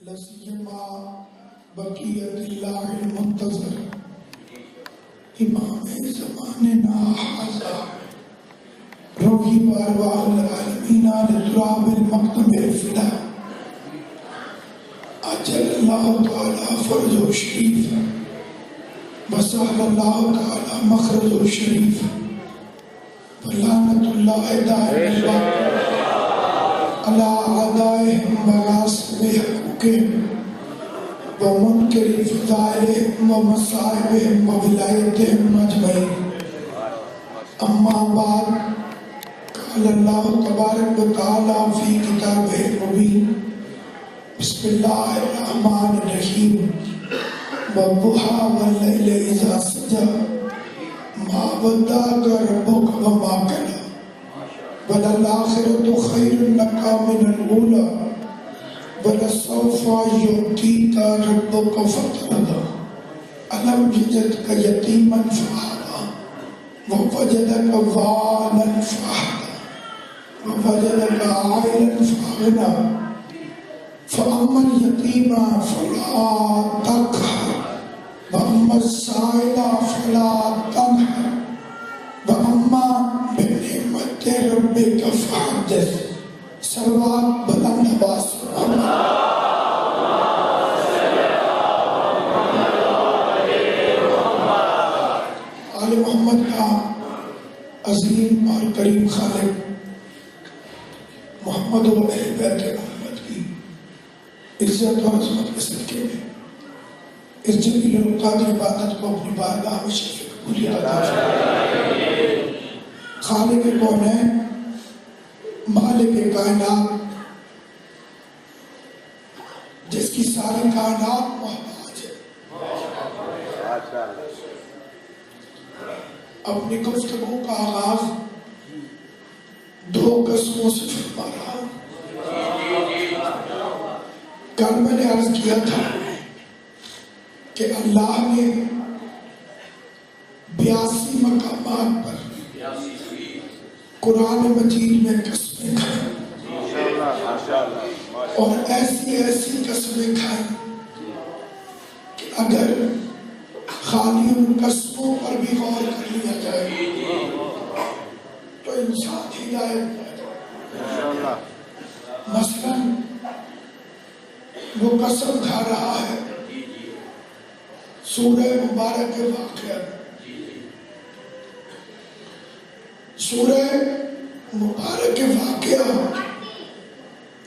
لسیما بقیت اللہ المنتظر امام زماننا حاضر روحی بارواہ العالمین لتراب المقتم الفدا اجل اللہ تعالی فرج و شریف وسہل اللہ تعالی مخرج و شریف ولعنت اللہ دائم اللہ عدائهم وغاصب حقوقهم ومنکر فضائلهم ومصائبهم وولایتهم اجمعین اما بعد قال اللہ تبارک وتعالی فی کتابہ المبین بسم اللہ الرحمن الرحیم والضحی واللیل اذا سجی ما ودعک ربک وما قلی وَلَلْآخِرَةُ خَيْرٌ لَكَ مِنَ الْأُولَى وَلَسَوْفَ يُعْطِيكَ رَبُّكَ فَتَرْضَىٰ أَلَمْ يَجِدْكَ يَتِيمًا فَآوَىٰ وَوَجَدَكَ ضَالًّا فَهَدَىٰ وَوَجَدَكَ عَائِلًا فَأَغْنَىٰ فَأَمَّا الْيَتِيمَ فَلَا تَقْهَرْ وَأَمَّا السَّائِلَ فَلَا تَنْهَرْ وَأَمَّا بِنِعْمَتِ رَبِّكَ فَحَدِّثْ سلوات بلند آواز آل محمد کا عظیم اور کریم خالق محمد و اہل بیت محمد کی عزت و عظمت کے صدقے میں اس جلیل القدر عبادت کو اپنی بارگاہ میں شفیع قبولی عطا فرمائے۔ خالق کونین مالک کائنات جس کی ساری کائنات محتاج ہے، اپنی گفتگو کا آغاز دو قسموں سے فرما رہا ہوں۔ کل میں نے عرض کیا تھا کہ اللہ نے 82 مقامات پر قرآن مجید میں قسمیں کھائیں اور ایسی قسمیں کھائیں کہ اگر خالی ان قسموں پر بھی غور کر لیا جائے تو انسان ہدایت پا جائے۔ مثلاً وہ قسم کھا رہا ہے سورہ مبارک واقعہ، سورہ مبارک واقعہ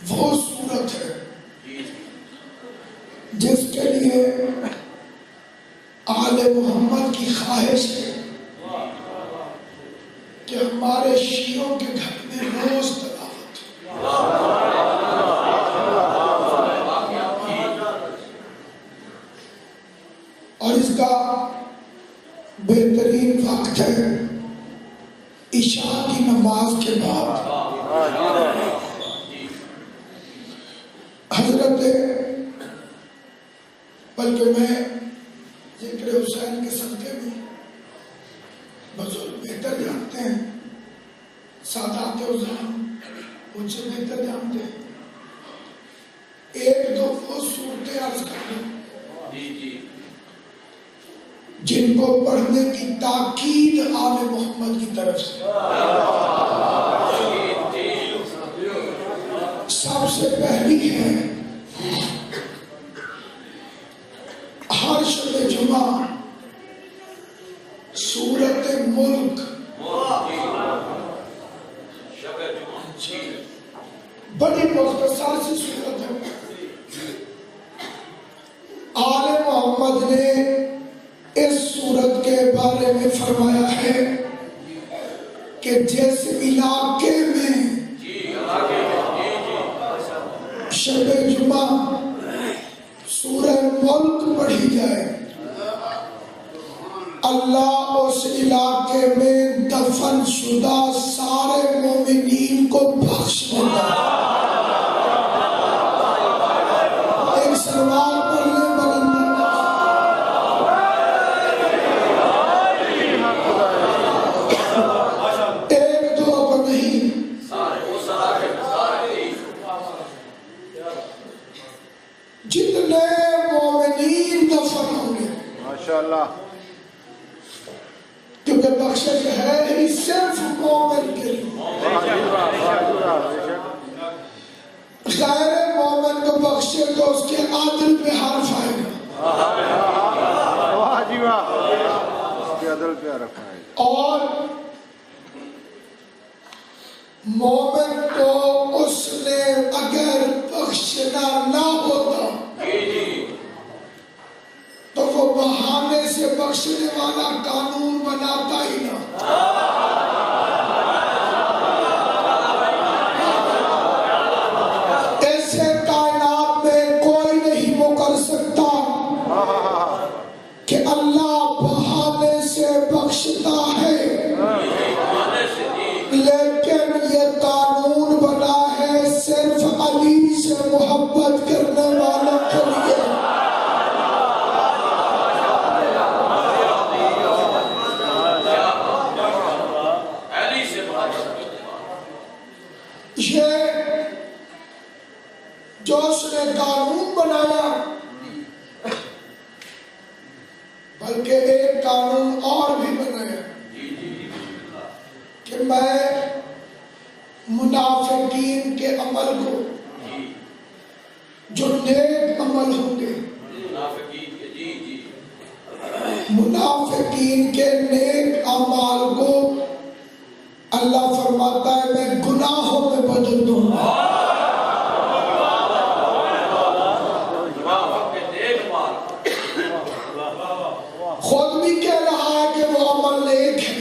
وہ سورت ہے جس کے لیے آل محمد کی خواہش ہے کہ ہمارے شیعوں کے گھر میں روز تلاوت اور اس کا بہترین وقت ہے عشاء کی نماز کے بعد۔ حضرت بلکہ میں ذکر حسین کے صدقے میں بزرگ بہتر جانتے ہیں، سادات عظام مجھ سے بہتر جانتے ہیں، ایک دو وہ صورتیں عرض کر دوں جن کو پڑھنے کی تاکید آل محمد کی طرف سے۔ سب سے پہلی ہے ہر شب جمعہ سورت ملک، بڑی مختصر سی سورت ہے۔ آل محمد نے اس سورت کے بارے میں فرمایا ہے کہ جس علاقے میں شب جمعہ سورہ ملک پڑھی جائے اللہ اس علاقے میں دفن شدہ سارے مومنین کو بخش دیتا ہے۔ ایک سلوات پڑھ لیں بلند ایک دو کو نہیں، جتنے مومنین دفن ہوں گے ماشاءاللہ، کیونکہ بخشش ہے ہی صرف مومن کے لیے، غیر مومن کو بخشے تو اس کے عدل پہ حرف آئے گا، واہ جی واہ، اس کے عدل پہ حرف آئے گا۔ اور مومن کو اس نے اگر بخشنا نہ ہوتا تو وہ بہانے سے بخشنے والا قانون بناتا ہی نہ۔ ایسے کائنات میں کوئی نہیں وہ کر سکتا کہ اللہ بہانے سے بخشتا ہے، لیکن یہ قانون بنا ہے صرف علی سے محبت کرنے والوں کے لیے۔ یہ جو اس نے قانون بنایا، بلکہ ایک قانون اور بھی بنایا کہ میں منافقین کے عمل کو، جو نیک عمل ہوں گے، منافقین کے نیک اعمال کو اللہ فرماتا ہے میں گناہوں میں بدل دوں گا۔ خود بھی کہہ رہا ہے کہ وہ عمل نیک ہے،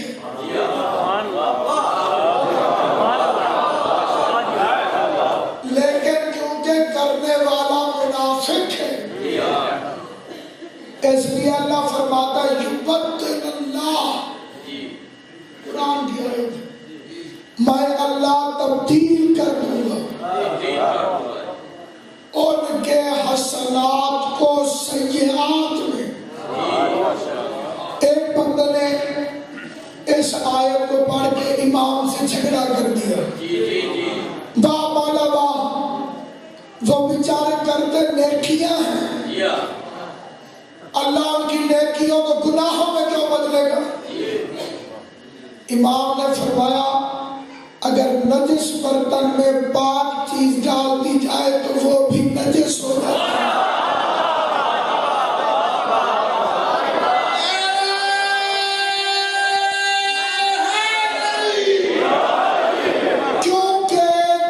لیکن کیونکہ کرنے والا منافق ہے، اس لیے اللہ فرماتا ہے یبدل اللہ، قرآن کی آیت ہے، میں اللہ تبدیل کر دوں گا ان کے حسنات کو سیئات میں۔ ایک بندے نے اس آیت کو پڑھ کے امام سے جھگڑا کر دیا، واہ مولا واہ، وہ بیچارے کرتے نیکیاں ہیں، اللہ ان کی نیکیوں کو گناہوں میں کیوں بدلے گا؟ امام نے فرمایا اگر نجس برتن میں پاک چیز ڈال دی جائے تو وہ بھی نجس ہو جاتا ہے۔ کیونکہ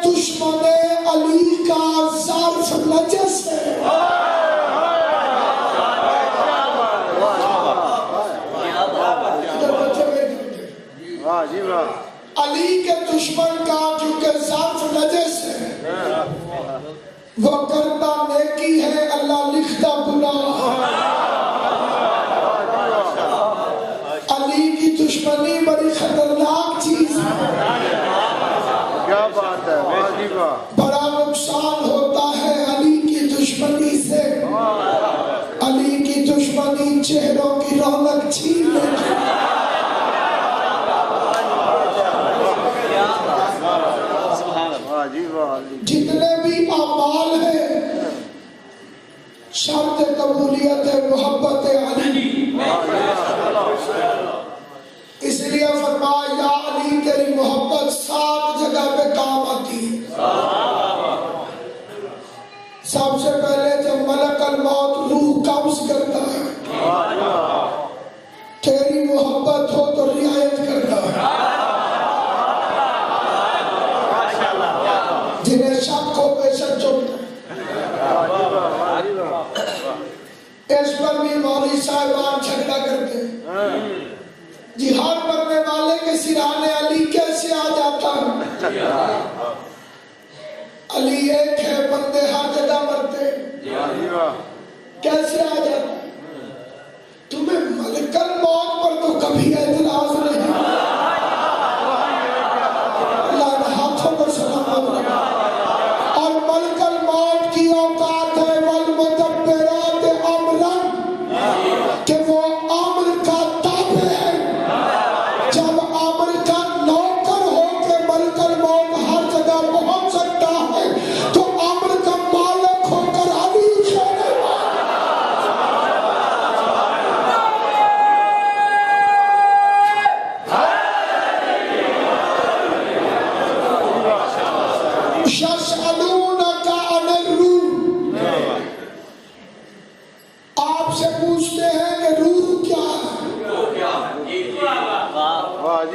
دشمن علی کا ظرف نجس ہے۔ علی کے دشمن کا چونکہ ظرف نجس ہے، وہ کرتا نیکی ہے، اللہ لکھتا گناہ۔ علی کی دشمنی بڑی خطرناک چیز ہے، کیا بات ہے، واہ جی واہ، بڑا نقصان ہوتا ہے علی کی دشمنی سے۔ علی کی دشمنی چہروں کی رونق چھین لیتی ہے۔ جتنے بھی اعمال ہیں شرط قبولیت ہے محبت علی، اس لیے فرمایا یا علی تیری محبت 7 جگہ پہ کام آتی ہے۔ سب سے پہلے جب ملک الموت روح قبض کرتا ہے تیری محبت ہو تو رعایت کرتا ہے، جنہیں شک ہو بے شک چلتا ہے۔ اس پر بھی مولوی صاحبان جھگڑا کرتے ہیں، جہاد کرنے والے کے سرانے علی کیسے آ جاتا ہے؟ علی ایک ہے، بندے ہر جگہ مرتے، کیسے آ جاتا ہے؟ تمہیں ملک الموت پر تو کبھی اعتراض نہیں، اللہ ہاتھوں کو سلام لگا، اور ملک الموت کی اوقات ہے والمدبرات امرا، کہ وہ امر کا تابع ہے۔ جب امر کا نوکر ہو کے ملک الموت ہر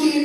3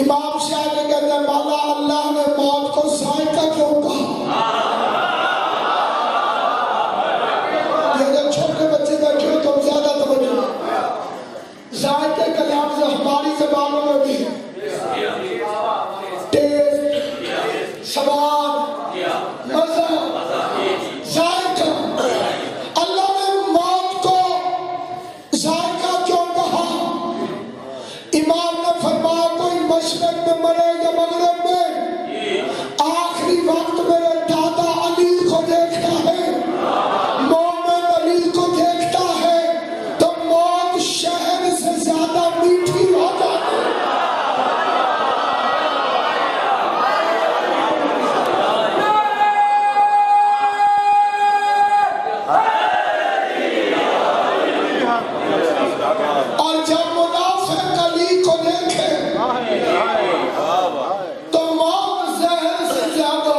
امام شاہ نے کہتے ہیں مولا اللہ نے موت کو ذائقہ کیوں کہا؟ یہ جب چھوٹے بچے بیٹھے ہو تو زیادہ توجہ ذائقے کا لفظ ہماری زبانوں میں بھی ہے ٹیسٹ سواد مزہ ذائقہ اللہ نے موت کو ذائقہ کیوں کہا؟ امام نے فرمایا کوئی مشرق میں مرے یا مغرب میں آخری وقت میرے دادا علی کو دیکھتا ہے مومن علی کو دیکھتا ہے تو موت شہر سے زیادہ میٹھی ہو جاتی ہے اور جب منافق علی کو دیکھے تو موت زہر سے زیادہ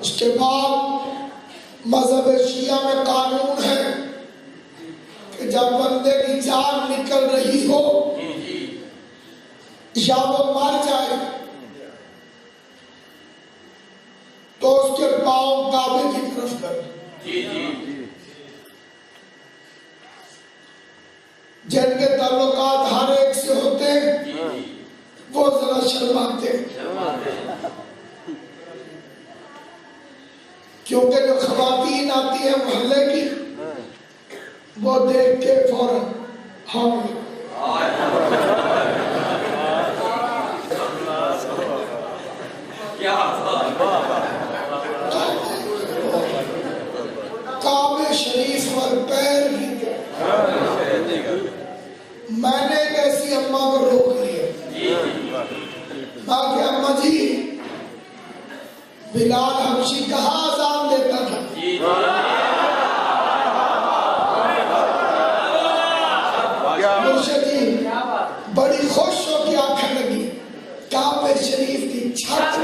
اس کے بعد مذہب شیعہ میں قانون ہے کہ جب بندے کی جان نکل رہی ہو یا وہ مر جائے تو اس کے پاؤں کعبے کی طرف کر جن کے تعلقات ہر ایک سے ہوتے ہیں وہ ذرا شرماتے ہیں کیونکہ جو خواتین آتی ہیں محلے کی وہ دیکھ کے فوراً ہم کعبے شریف پر پیر بھی میں نے ایک ایسی اماں کو روک لیا میں کہ اماں جی بلال حبشی کہاں اذان دیتا تھا مرشد جی بڑی خوش ہو کے آنکھیں لگی کعبے شریف کی چھت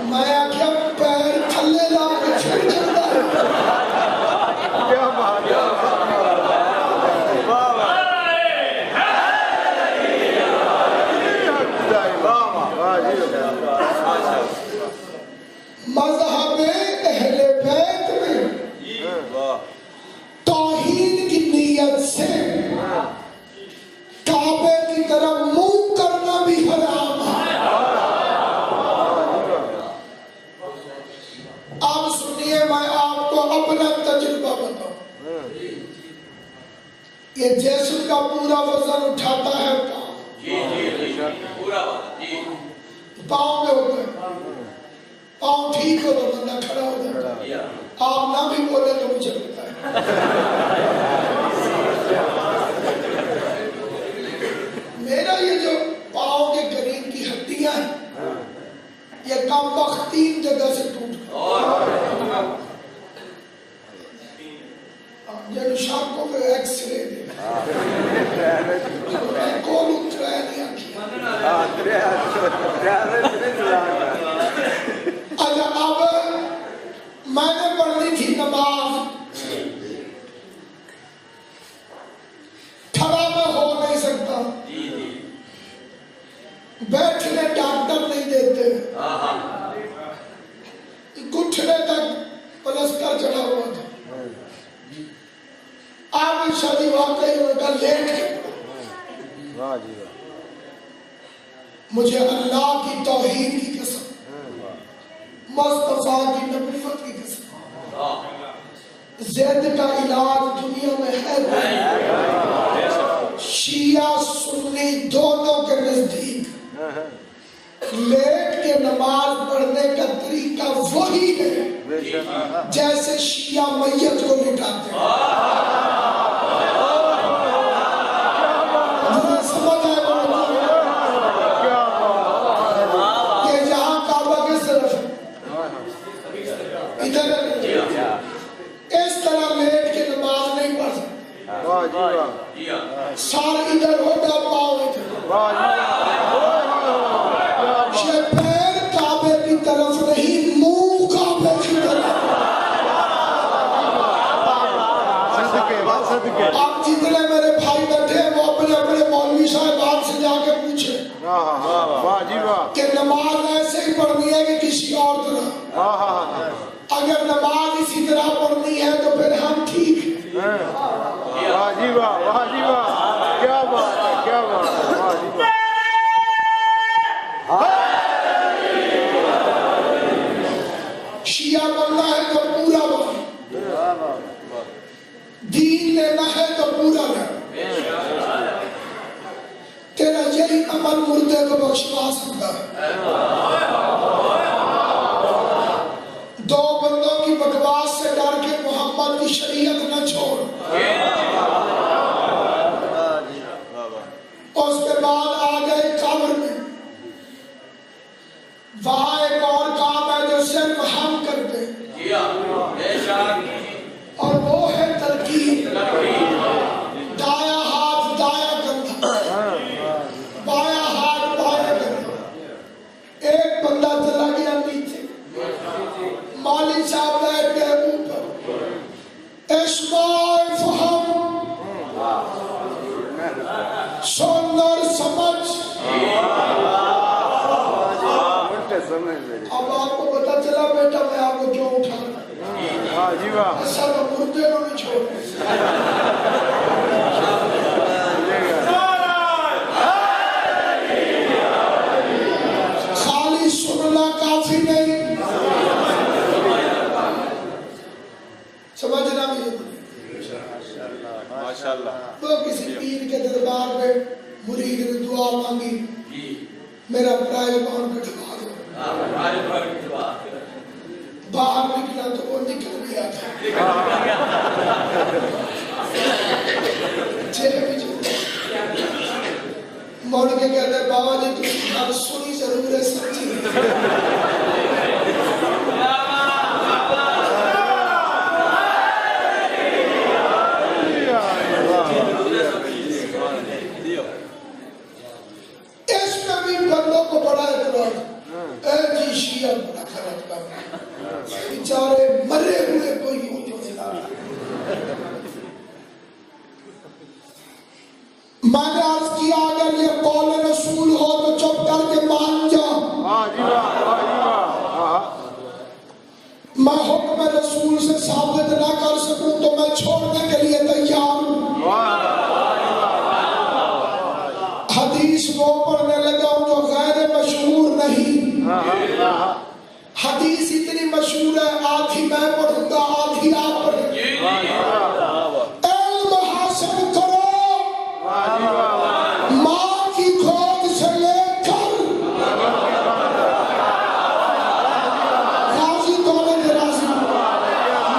میں آخیا پیر تھلے لا کے چھڑ چلتا مذہب اہل بیت میں توحید کی نیت سے کعبے کی طرف منہ کرنا بھی حرام ہے آپ سنیے میں آپ کو اپنا تجربہ بتاؤں یہ جسم کا پورا وزن اٹھاتا ہے پاؤں میں ہوتا ہے پاؤں ٹھیک ہو تو بندہ کھڑا ہو جاتا ہے آپ نہ بھی بولے تو مجھے پتا ہے میرا یہ جو پاؤں کے قریب کی ہڈیاں ہیں یہ کم وقت 3 جگہ سے ٹوٹ گئی جب شام کو ایکس رے دے کول اترا نہیں اچھا اب میں نے پڑھنی تھی نماز کھڑا میں ہو نہیں سکتا بیٹھنے ڈاکٹر نہیں دیتے گھٹنے تک پلستر چڑھا ہوا تھا آپ شادی واقعی ان کا لیٹ ہے مجھے اللہ کی توحید کی قسم مصطفیٰ کی نبوت کی قسم زید کا علاج دنیا میں ہے شیعہ سنی دونوں کے نزدیک لیٹ کے نماز پڑھنے کا طریقہ وہی ہے جیسے شیعہ میت کو لٹاتے ہیں اس طرح لیٹ کے نماز نہیں پڑھ سکتے سار ادھر ہوگا پاؤں ادھر پیر کعبے کی طرف نہیں منہ کعبے کی طرف آپ جتنے میرے بھائی بیٹھے ہیں وہ اپنے اپنے مولوی صاحبان سے جا کے پوچھیں کہ نماز ایسے ہی پڑھنی ہے کہ کسی اور طرح؟ اگر نماز اسی طرح پڑھنی ہے تو پھر ہم ٹھیک ہیں۔ واہ جی واہ، واہ جی واہ، کیا بات ہے، کیا بات ہے، واہ جی واہ۔ شیعہ بننا ہے تو پورا بن، دین لینا ہے تو پورا لے، تیرا یہی عمل مردے کو بخشوا سکتا ہے۔ دو بندوں کی بکواس سے ڈر کے محمد کی شریعت نہ چھوڑ، اس کے بعد آ گئے قبر میں، وہاں ایک اور کام ہے جو صرف ہم کرتے ہیں اور وہ ہے ترکیب۔ دایاں ہاتھ دایاں کندھا، بایاں ہاتھ بایاں کندھا۔ ایک بندہ چلا گیا نیچے، مالی صاحب بیٹھ گئے اوپر، اسماعیل فہم، سندر سمجھ۔ اب آپ کو پتا چلا بیٹا میں آپ کو کیوں اٹھا رہا ہوں، ایسا تو مردے کو نہیں چھوڑ۔ خالی سننا کافی نہیں، سمجھنا بھی تو کسی پیر کے دربار میں مرید نے دعا مانگی، میرا پرائز اکاؤنٹ کٹوا دو، باہر نکلا تو وہ نکل گیا تھا، موڑ کے کہتے بابا جی تم اب سنی ضرور ہے سمجھی۔ اس میں بھی بندوں کو بڑا اعتراض، اے جی شیعہ بڑا خراب کرنا، بیچارے مرے ہوئے کوئی یوں ملا۔ میں نے عرض کیا اگر یہ قول رسول ہو تو چپ کر کے مان جا، میں حکم رسول سے ثابت نہ کر سکوں تو میں چھوڑنے کے لیے تیار ہوں۔ حدیث وہ پڑھنے لگا ہوں جو غیر مشہور نہیں، حدیث اتنی مشہور ہے آدھی میں پڑھوں گا آدھی آپ پڑھیں گے۔ علم حاصل کرو، ماں کی گود سے لے کر، راضی کون ہے راضی،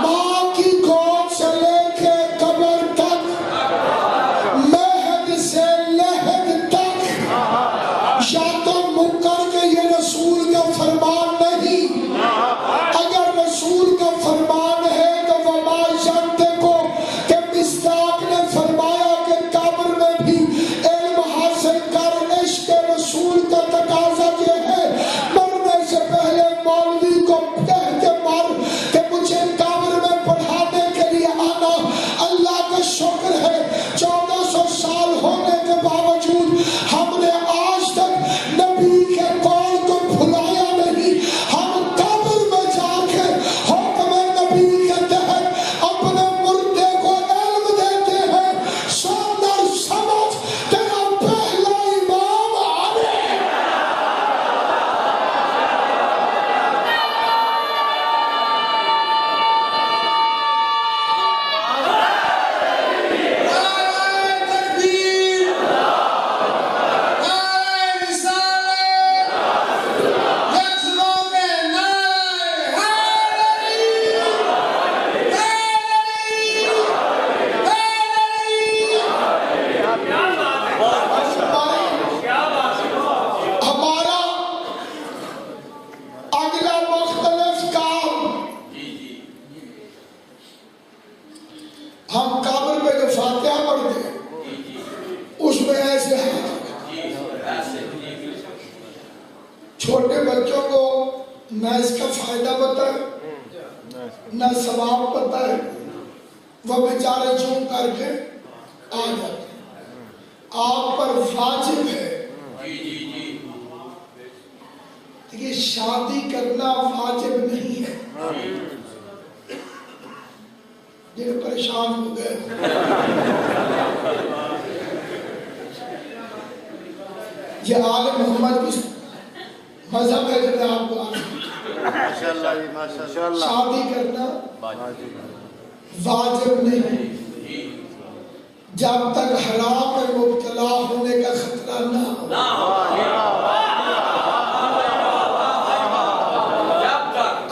ماں کی گود سے لے کے قبر تک، مہد سے لحد تک، یا تو مکر کے یہ رسول کا فرمان نہیں، اگر رسول کا فرمان ہے تو وما ینطق کہ مصداق نے فرمایا کہ قبر میں بھی علم حاصل کر، عشق رسول کا تقاضا یہ ہے مرنے سے پہلے مولوی کو کہہ کے مر کہ مجھے قبر میں پڑھانے کے لیے آنا۔ اللہ کا شکر ہے 1400 سال ہونے کے باوجود ہم نے آج تک نبی کے قول کو بھلایا نہیں، ہم قبر میں جا کے حکم نبی کے تحت اپنے مردے کو علم دیتے ہیں۔ سندر سمجھ تیرا پہلا امام آنے۔ ہمارا اگلا مختلف کام، ہم قبر پہ جو فاتحہ پڑھتے ہیں اس میں ایسے چھوٹے بچوں کو نہ اس کا فائدہ پتا ہے نہ ثواب پتا ہے، وہ بیچارے جوں کر کے آ جاتے ہیں. آپ پر واجب ہے. دیکھیے شادی کرنا واجب نہیں ہے. جن پریشان ہو گئے یہ آل محمد کی مذہب ہے جو میں آپ کو شادی کرنا واجب نہیں جب تک حرام میں مبتلا ہونے کا خطرہ نہ ہو.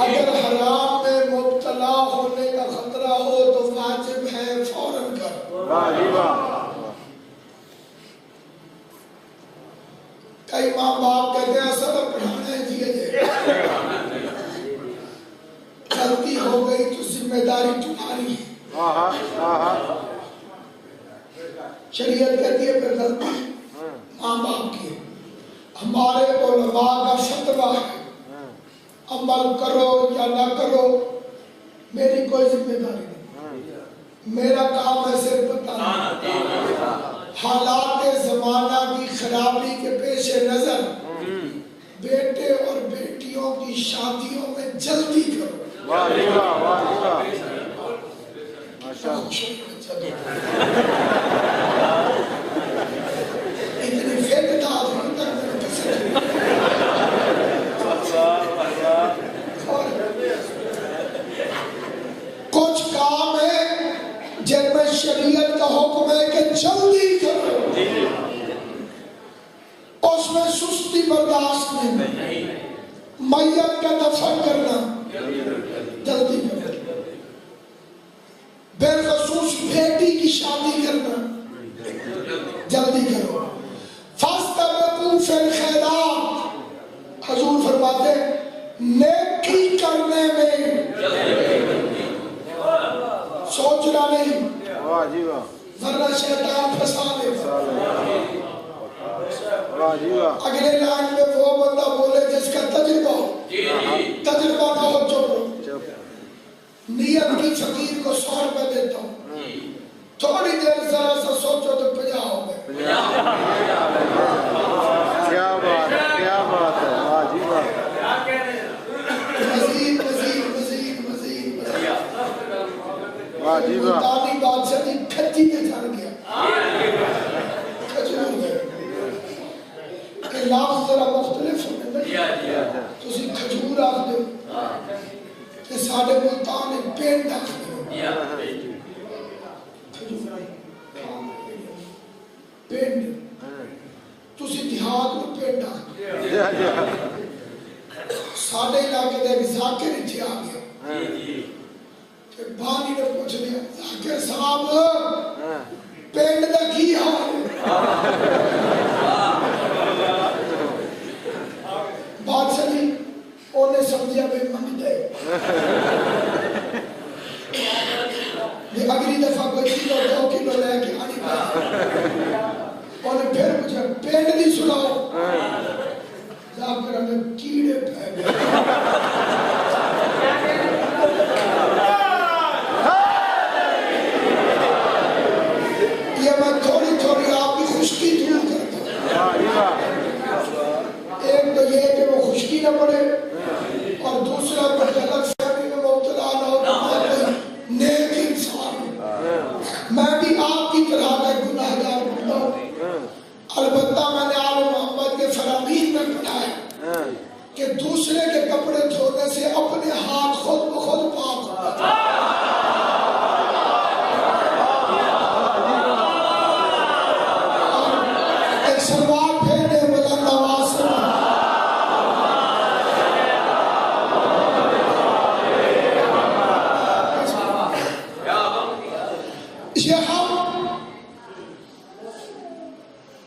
اگر حرام میں مبتلا ہونے کا خطرہ ہو تو واجب ہے فوراً کرو. کئی ماں باپ کہتے ہیں سبق پڑھانا ہے جی غلطی ہو گئی تو ذمہ داری تمہاری ہے. شریعت کہتی ہے پھر غلطی ماں باپ کی. ہمارے علماء کا فتویٰ ہے عمل کرو یا نہ کرو میری کوئی ذمہ داری نہیں. میرا کام ہے صرف بتانا. حالات زمانہ کی خرابی کے پیش نظر بیٹے اور بیٹیوں کی شادیوں میں جلدی کرو. اتنی فکر کچھ کام ہے جن میں شریعت کا حکم ہے کہ جلدی کرو. اس میں سستی برداشت نہیں. میت کا دفن کرنا جلدی کرو. بالخصوص بیٹی کی شادی کرنا جلدی کرو. فاستبقوا فی الخیرات حضور فرماتے نیکی کرنے میں سوچنا نہیں ورنہ شیطان پھنسا لے گا. اگلے لائن میں وہ بندہ بولے جس کا تجربہ ہو. تجربہ نہ ہو چپ. نیت کی فقیر کو 100 روپے دیتا ہوں تھوڑی دیر ذرا سا سوچو تو 50 ہو گئے. کیا بات ہے کیا بات ہے. مزید مزید مزید مزید ملتانی بادشاہ کی کھچی پہ چڑھ گیا. کھجور گئے کہ لفظ ذرا مختلف ہونے تو اسی کھجور آخ دو کہ ساڑھے ملتان پینڈ آخ دو. پینڈ تو اسی دیہات میں پینڈ آخ دو. ساڑھے علاقے دے ایک ذاکر اچھے آ گیا کہ بانی نے پوچھ لیا ذاکر صاحب پینڈ دا کی حال بادشاہ جی انہیں سمجھا بھی منگ دے. اگلی دفعہ کوئی کلو 2 کلو لے کے آنی پڑی. انہیں پھر پوچھا پینڈ دی سناؤ. ذاکر ہمیں کیڑے پہ گئے. یہ میں تھوڑی تھوڑی آپ کی خشکی دور کرتا ہوں. ایک تو یہ کہ وہ خشکی نہ پڑے اور دوسرا تو غلط فہمی میں مبتلا نہ ہو تو نیک انسان. میں بھی آپ کی طرح کا گناہگار بندہ ہوں. البتہ میں نے آل محمد کے فرامین میں پڑھا ہے کہ دوسرے کے کپڑے دھونے سے اپنے ہاتھ خود بخود پاک ہوتا ہے. ایک سلوار پھیرنے والا نواز یہ ہم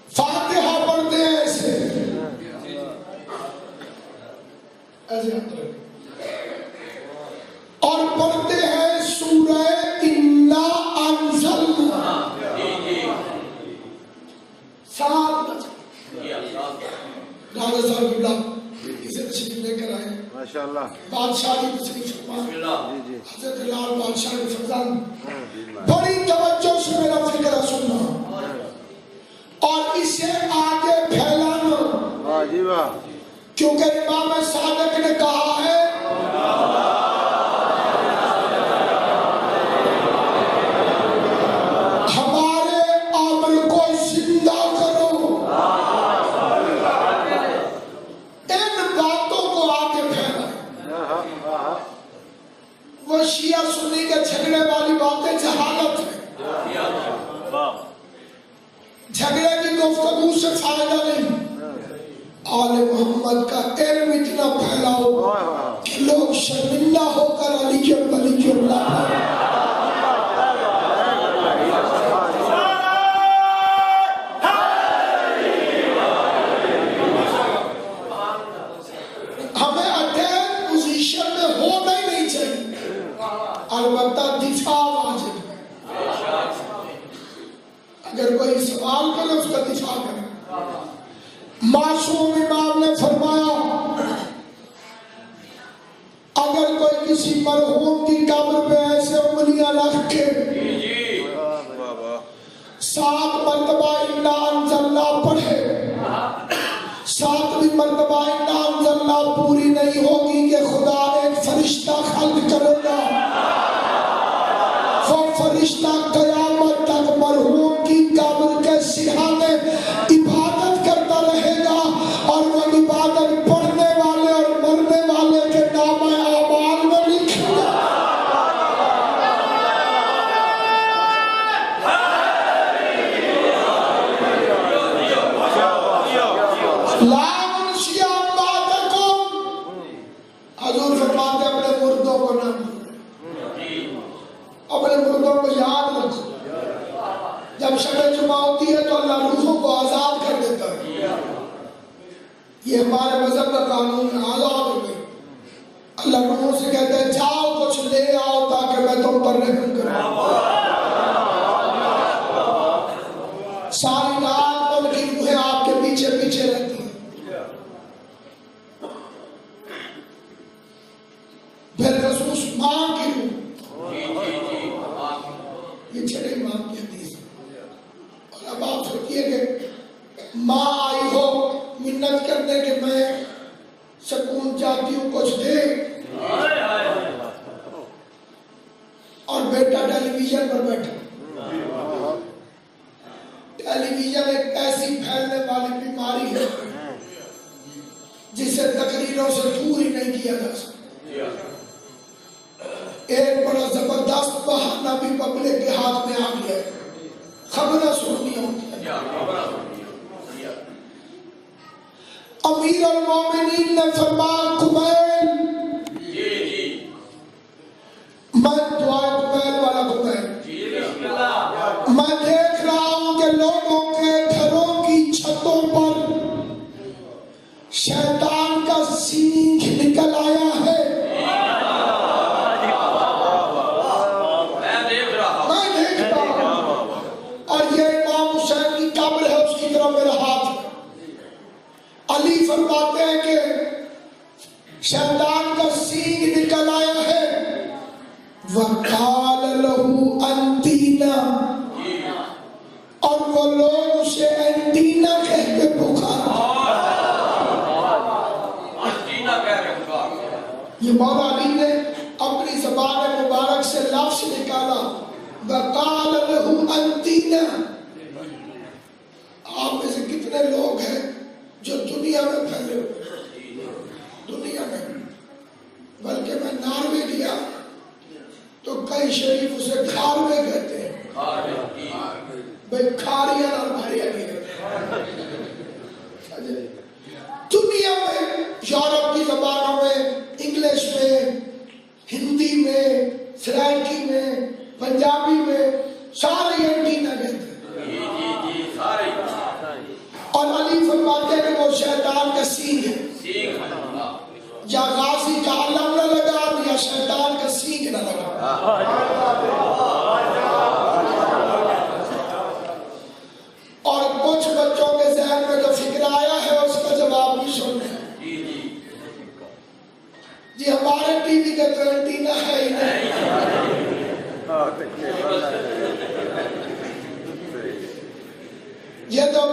فاتحہ پڑھتے ہیں ایسے اور پڑھتے ہیں سورہ انا انزلنا 7 راجہ صاحب قبلہ اسے تشریف لے کر آئے. ماشاءاللہ بادشاہ کی تشریف فرما. حضرت لال بادشاہ کے فرزند بڑی توجہ سے میرا فکرہ سننا اور اسے آگے پھیلانا، واہ جی واہ، کیونکہ امام صادق نے کہا ہے ہمارے امر کو زندہ کرو، ان باتوں کو آگے پھیلائیں۔ وہ شیعہ سنی کے جھگڑے والی باتیں جہالت ہے، جھگڑے کی گفتگو سے فائدہ نہیں۔ آل محمد کا علم اتنا پھیلاؤ کہ لوگ شرمندہ ہو کر علی ولی اللہ ہمیں اٹیک پوزیشن میں ہونا ہی نہیں چاہیے، البتہ دفاع واجب ہے۔ اگر کوئی سوال کرے اس کا دفاع کرے۔ معصوم امام نے فرمایا اگر کوئی کسی مرحوم کی قبر پہ ایسے انگلیاں رکھ کے 7 مرتبہ انا انزلنا پڑھے، 7ویں مرتبہ انا انزلنا پوری نہیں ہوگی کہ خدا ایک فرشتہ خلق کرے گا، وہ فرشتہ قیامت تک مرحوم کی قبر کے سرحانے عبادت کرتا رہے گا، اور وہ عبادت پڑھنے والے اور مرنے والے کے نام اعمال میں لکھے گا۔ حضور فرماتے ہیں اپنے مردوں کو نہ بھولو، اپنے مردوں کو یاد رکھو۔ جب شب جمعہ ہوتی ہے تو اللہ روحوں کو آزاد کر دیتا ہے، یہ ہمارے مذہب کا قانون ہے، آزاد ہو گئی۔ اللہ روحوں سے کہتا ہے جاؤ کچھ لے آؤ تاکہ میں تم پر رحم کروں۔ ساری رات ان کی روحیں آپ کے پیچھے پیچھے رہتی ہیں۔ پھر خصوص ماں کی روح، یہ چھڑے ماں کی حدیث ہے۔ اور اب آپ سوچئے کہ ماں آئی ہو منت کرنے کہ میں سکون چاہتی ہوں کچھ دے، اور بیٹا ٹیلی ویژن پر بیٹھا۔ ٹیلی ویژن ایک ایسی پھیلنے والی بیماری ہے جسے تقریروں سے دور ہی نہیں کیا جا سکتا۔ ایک بڑا زبردست بہانہ بھی پبلک کے ہاتھ میں آ گیا ہے، خبریں سننی ہوتی ہیں۔ امیر المومنین نے فرمایا قبیل، میں دعائے قبیل والا قبیل، میں دیکھ رہا ہوں کہ لوگوں کے گھروں کی چھتوں پر شیطان کا سینگ نکل آیا ہے۔ میں دیکھ رہا ہوں، اور یہ امام حسین کی قبر ہے، اس کی طرف میرا ہاتھ ہے۔ علی فرماتے ہیں کہ شیطان کا سینگ نکل آیا ہے، وَقَالَ لَهُ أَنْتِينَا، اور وہ لوگ اسے انتینا کہہ کے پکارا۔ یہ مولا علی نے اپنی زبان مبارک سے لفظ نکالا، وَقَالَ لَهُ أَنْتِينَا۔ آپ میں سے کتنے لوگ ہیں جو دنیا میں پھیلے ہوئے، دنیا میں، بلکہ میں ناروے گیا تو کئی شریف اسے کھاروے کہتے ہیں، بھئی کھاریا اور بھاریا کہتے ہیں۔ دنیا میں یورپ کی زبانوں میں، انگلش میں، ہندی میں، سرائکی میں، پنجابی میں، سارے انٹینا کہتے ہیں۔ اور علی فرماتے ہیں کہ وہ شیطان کا سینگ ہے، یا غازی کا علم نہ لگا یا شیطان کا سینگ نہ لگا۔ اور کچھ بچوں کے ذہن میں جو فکر آیا ہے اس کا جواب بھی سن لیں۔ جی ہمارے ٹی وی کا تو اینٹینا ہے ہی نہیں،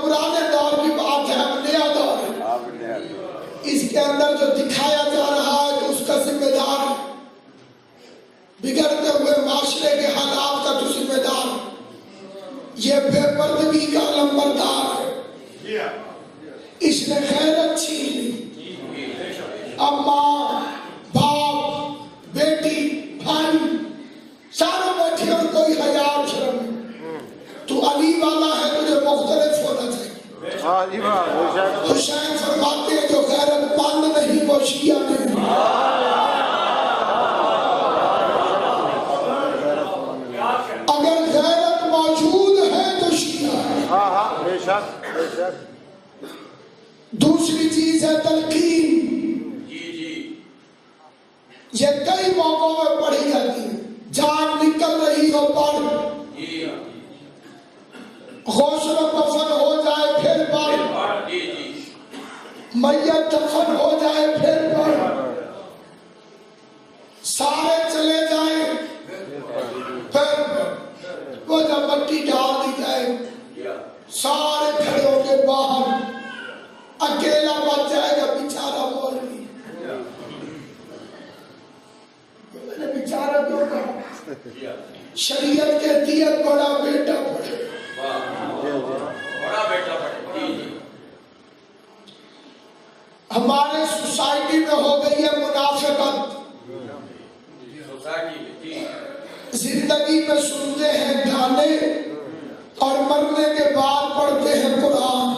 پرانے دور کی بات ہے، اب نیا دور ہے۔ اس کے اندر جو دکھایا جا رہا ہے کہ اس کا ذمہ دار ہے، بگڑتے ہوئے معاشرے کے حالات کا تو ذمہ دار ہے، یہ بے پردگی کا لمبردار ہے، اس نے غیرت چھین لی۔ اب ماں باپ بیٹی بھائی سارے بیٹھے اور کوئی حیا اور شرم نہیں۔ تو علی والا ہے، تجھے مختلف ہونا چاہیے۔ حسین فرماتے ہیں جو غیرت مند نہیں وہ شیعہ نہیں۔ اگر غیرت موجود ہے تو شیعہ ہے۔ دوسری چیز ہے تلقین، یہ کئی موقعوں میں پڑھی جاتی ہے۔ جان نکل رہی ہو پڑھ، غسل و کفن ہو جائے پھر پڑھ، میت دفن ہو جائے پھر پڑھ، سارے چلے جائیں پھر وہ جب مٹی ڈال دی جائے سارے کھڑے ہو کے باہر، اکیلا بچ جائے گا بیچارہ مولوی۔ بیچارہ کیوں کہا؟ شریعت کہتی ہے بڑا بیٹا پڑھے۔ ہمارے سوسائٹی میں ہو گئی ہے منافقت، زندگی میں سنتے ہیں گانے اور مرنے کے بعد پڑھتے ہیں قرآن۔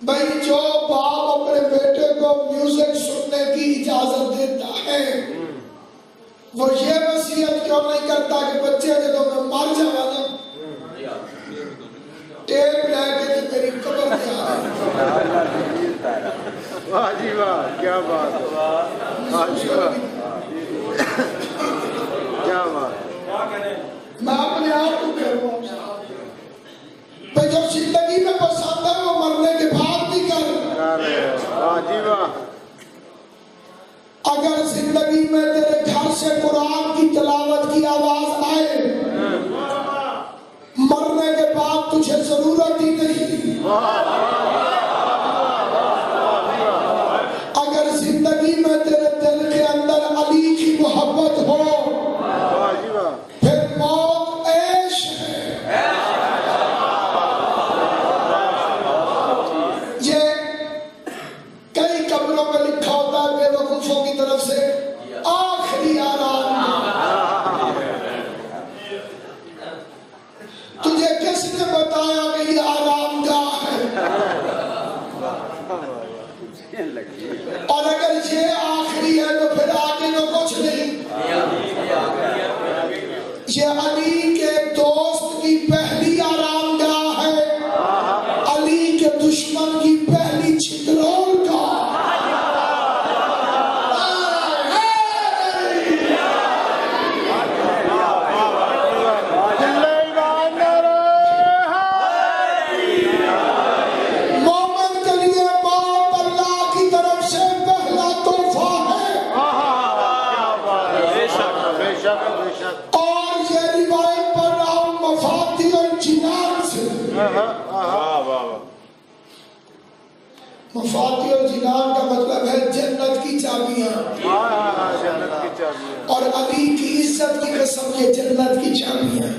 بھائی جو باپ اپنے بیٹے کو میوزک سننے کی اجازت دیتا ہے وہ یہ وصیت کیوں نہیں کرتا کہ بچے جب میں مر جاؤں نا ٹیپ لے کے میری قبر پہ آ جائے۔ واہ جی واہ، کیا بات ہے، کیا بات۔ میں اپنے آپ کو کہہ رہا ہوں بھائی جو زندگی میں پسند ہے وہ مرنے کے بعد بھی کر۔ واہ جی واہ۔ اگر زندگی میں تیرے گھر سے قرآن کی تلاوت کی آواز آئے مرنے کے بعد تجھے ضرورت ہی نہیں۔ اگر زندگی میں تیرے دل کے اندر علی کی محبت ہو پھر موت عیش ہے۔ یہ کئی قبروں میں لکھا ہوتا ہے بے وقوفوں کی طرف سے آخری آرام۔ تجھے کس نے بتایا کہ یہ آرام گاہ ہے؟ اور اگر یہ آخری ہے تو پھر آگے تو کچھ نہیں۔ یہ علی کے دوست کی پہلی آرام گاہ ہے، علی کے دشمن کی پہلی چھترول کا۔ مومن کے لیے موت اللہ کی طرف سے پہلا تحفہ ہے۔ اور یہ روایت پڑھ رہا ہوں مفاتیح الجنان سے۔ مفاتیح الجنان کا مطلب ہے جنت کی چابیاں، اور علی کی عزت کی قسم یہ جنت کی چابیاں۔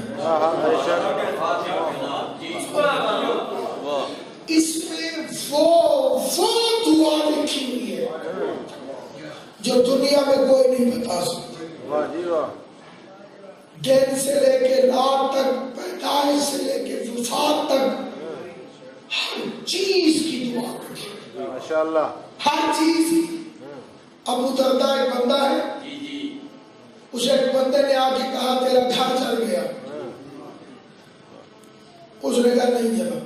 اس میں وہ دعا لکھی ہوئی ہے جو دنیا میں کوئی نہیں بتا سکتا۔ دن سے لے کے رات تک، پیدائش سے لے کے وفات تک ہر چیز کی دعا کرتی ہے، ماشاءاللہ، ہر چیز کی۔ ابو دردہ ایک بندہ ہے، اسے ایک بندے نے آ کے کہا تیرا گھر چل گیا، اس نے کہا نہیں چلا۔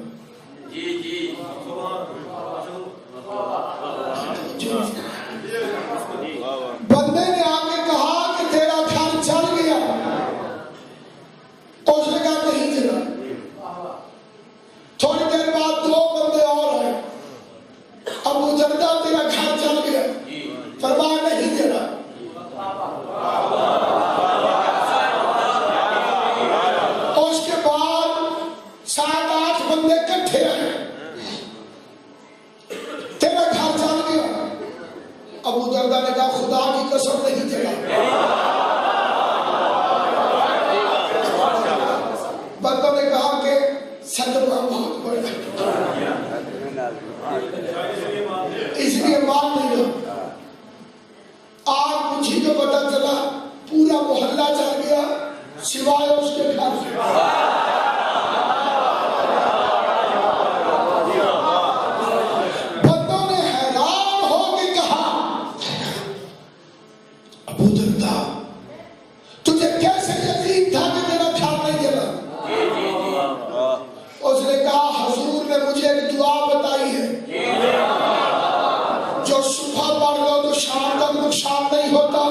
بندے نے آ کے کہا کہ تیرا گھر چل گیا، اس نے کہا نہیں چلا۔ تھوڑی دیر بعد دو بندے اور آئے، ابو دردہ تیرا گھر چل گیا، فرمایا نہیں چلا۔ اس کے بعد پتہ چل گیا سوائے اس کے گھر سے. بندوں نے حیران ہو کے کہا ابو درداء تجھے کیسے یقین تھا کہ تیرا گھر نہیں جلا؟ اس نے کہا حضور نے مجھے ایک دعا بتائی ہے جو صبح پڑھ لو تو شام تک نقصان نہیں ہوتا,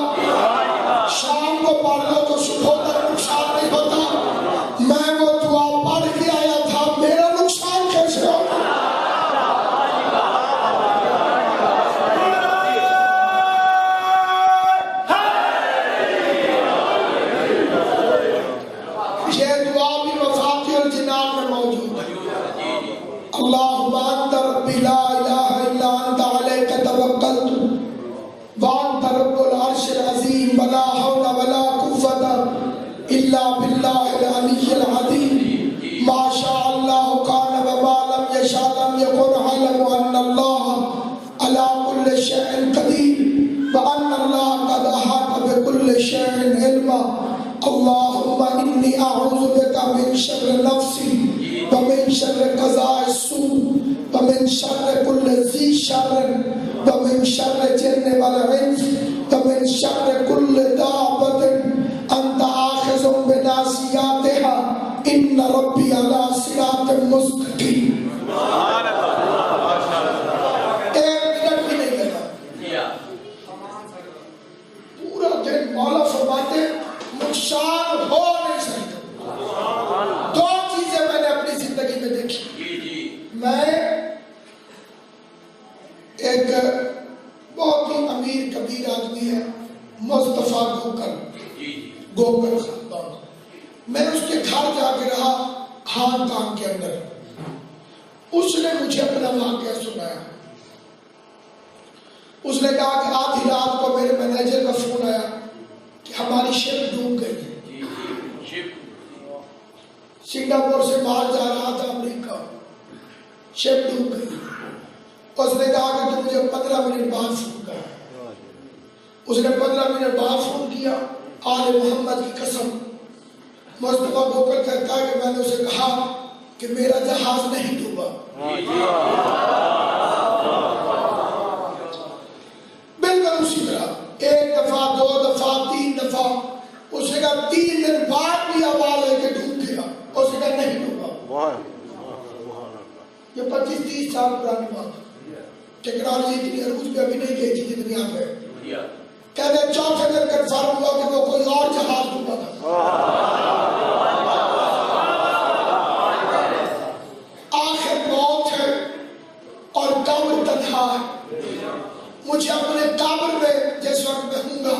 شام کو پڑھ لو تو صبح تک نقصان نہیں ہوتا. میں وہ دعا پڑھ کے آیا تھا, میرا نقصان کیسے ہوگا؟ یہ دعا بھی مفاتیح الجنان میں موجود ہے. اللہم انت ربی لا الہ الا انت علیک توکلت وانت رب العرش العظیم ولا حول ولا قوة الا باللہ العلی العظیم ما شاء اللہ کان وما لم یشاء لم یکن علم ان اللہ علی کل شیء قدیر وان اللہ قد احاط بكل شیء علما. اللہم انی اعوذ بک من شر نفسی ومن شر قضاء السوء ومن شر كل ذی شر ومن شر الجن والانس ومن شر كل دابة انت آخذ بناصیتها ان ربی علی صراط مستقیم. ایک منٹ بھی نہیں لگا, پورا دن مولا فرماتے نقصان ہو نہیں سکتا. دو چیزیں میں نے اپنی زندگی میں دیکھی. میں ایک بہت ہی امیر کبیر آدمی ہے مصطفیٰ گوکر خاندان, میں اس کے گھر جا کے رہا ہانگ کانگ کے اندر. اس نے مجھے اپنا واقعہ سنایا. اس نے کہا کہ آدھی رات کو میرے مینیجر کا فون آیا کہ ہماری شپ ڈوب گئی. سنگاپور سے باہر جا رہا تھا امریکہ, شپ ڈوب گئی. اس نے کہا کہ تو مجھے 15 منٹ بعد فون کر. اس نے 15 منٹ بعد فون کیا. آل محمد کی قسم مصطفیٰ گوکر کہتا ہے کہ میں نے اسے کہا کہ میرا جہاز نہیں ڈوبا. بالکل اسی طرح ایک دفعہ, دو دفعہ, 3 دفعہ. اس نے کہا 3 دن بعد بھی آواز ہے کہ ڈوب گیا. اس نے کہا نہیں ڈوبا. یہ 25-30 سال پرانی بات ہے. ٹیکنالوجی اتنی عروج پہ ابھی نہیں گئی تھی جتنی آ گئے. کہتے ہیں چوتھے دن کنفرم ہوا کہ وہ کوئی اور جہاز ڈوبا تھا. آخر موت ہے اور قبر تنہا ہے. مجھے اپنے قبر میں جس وقت میں ہوں گا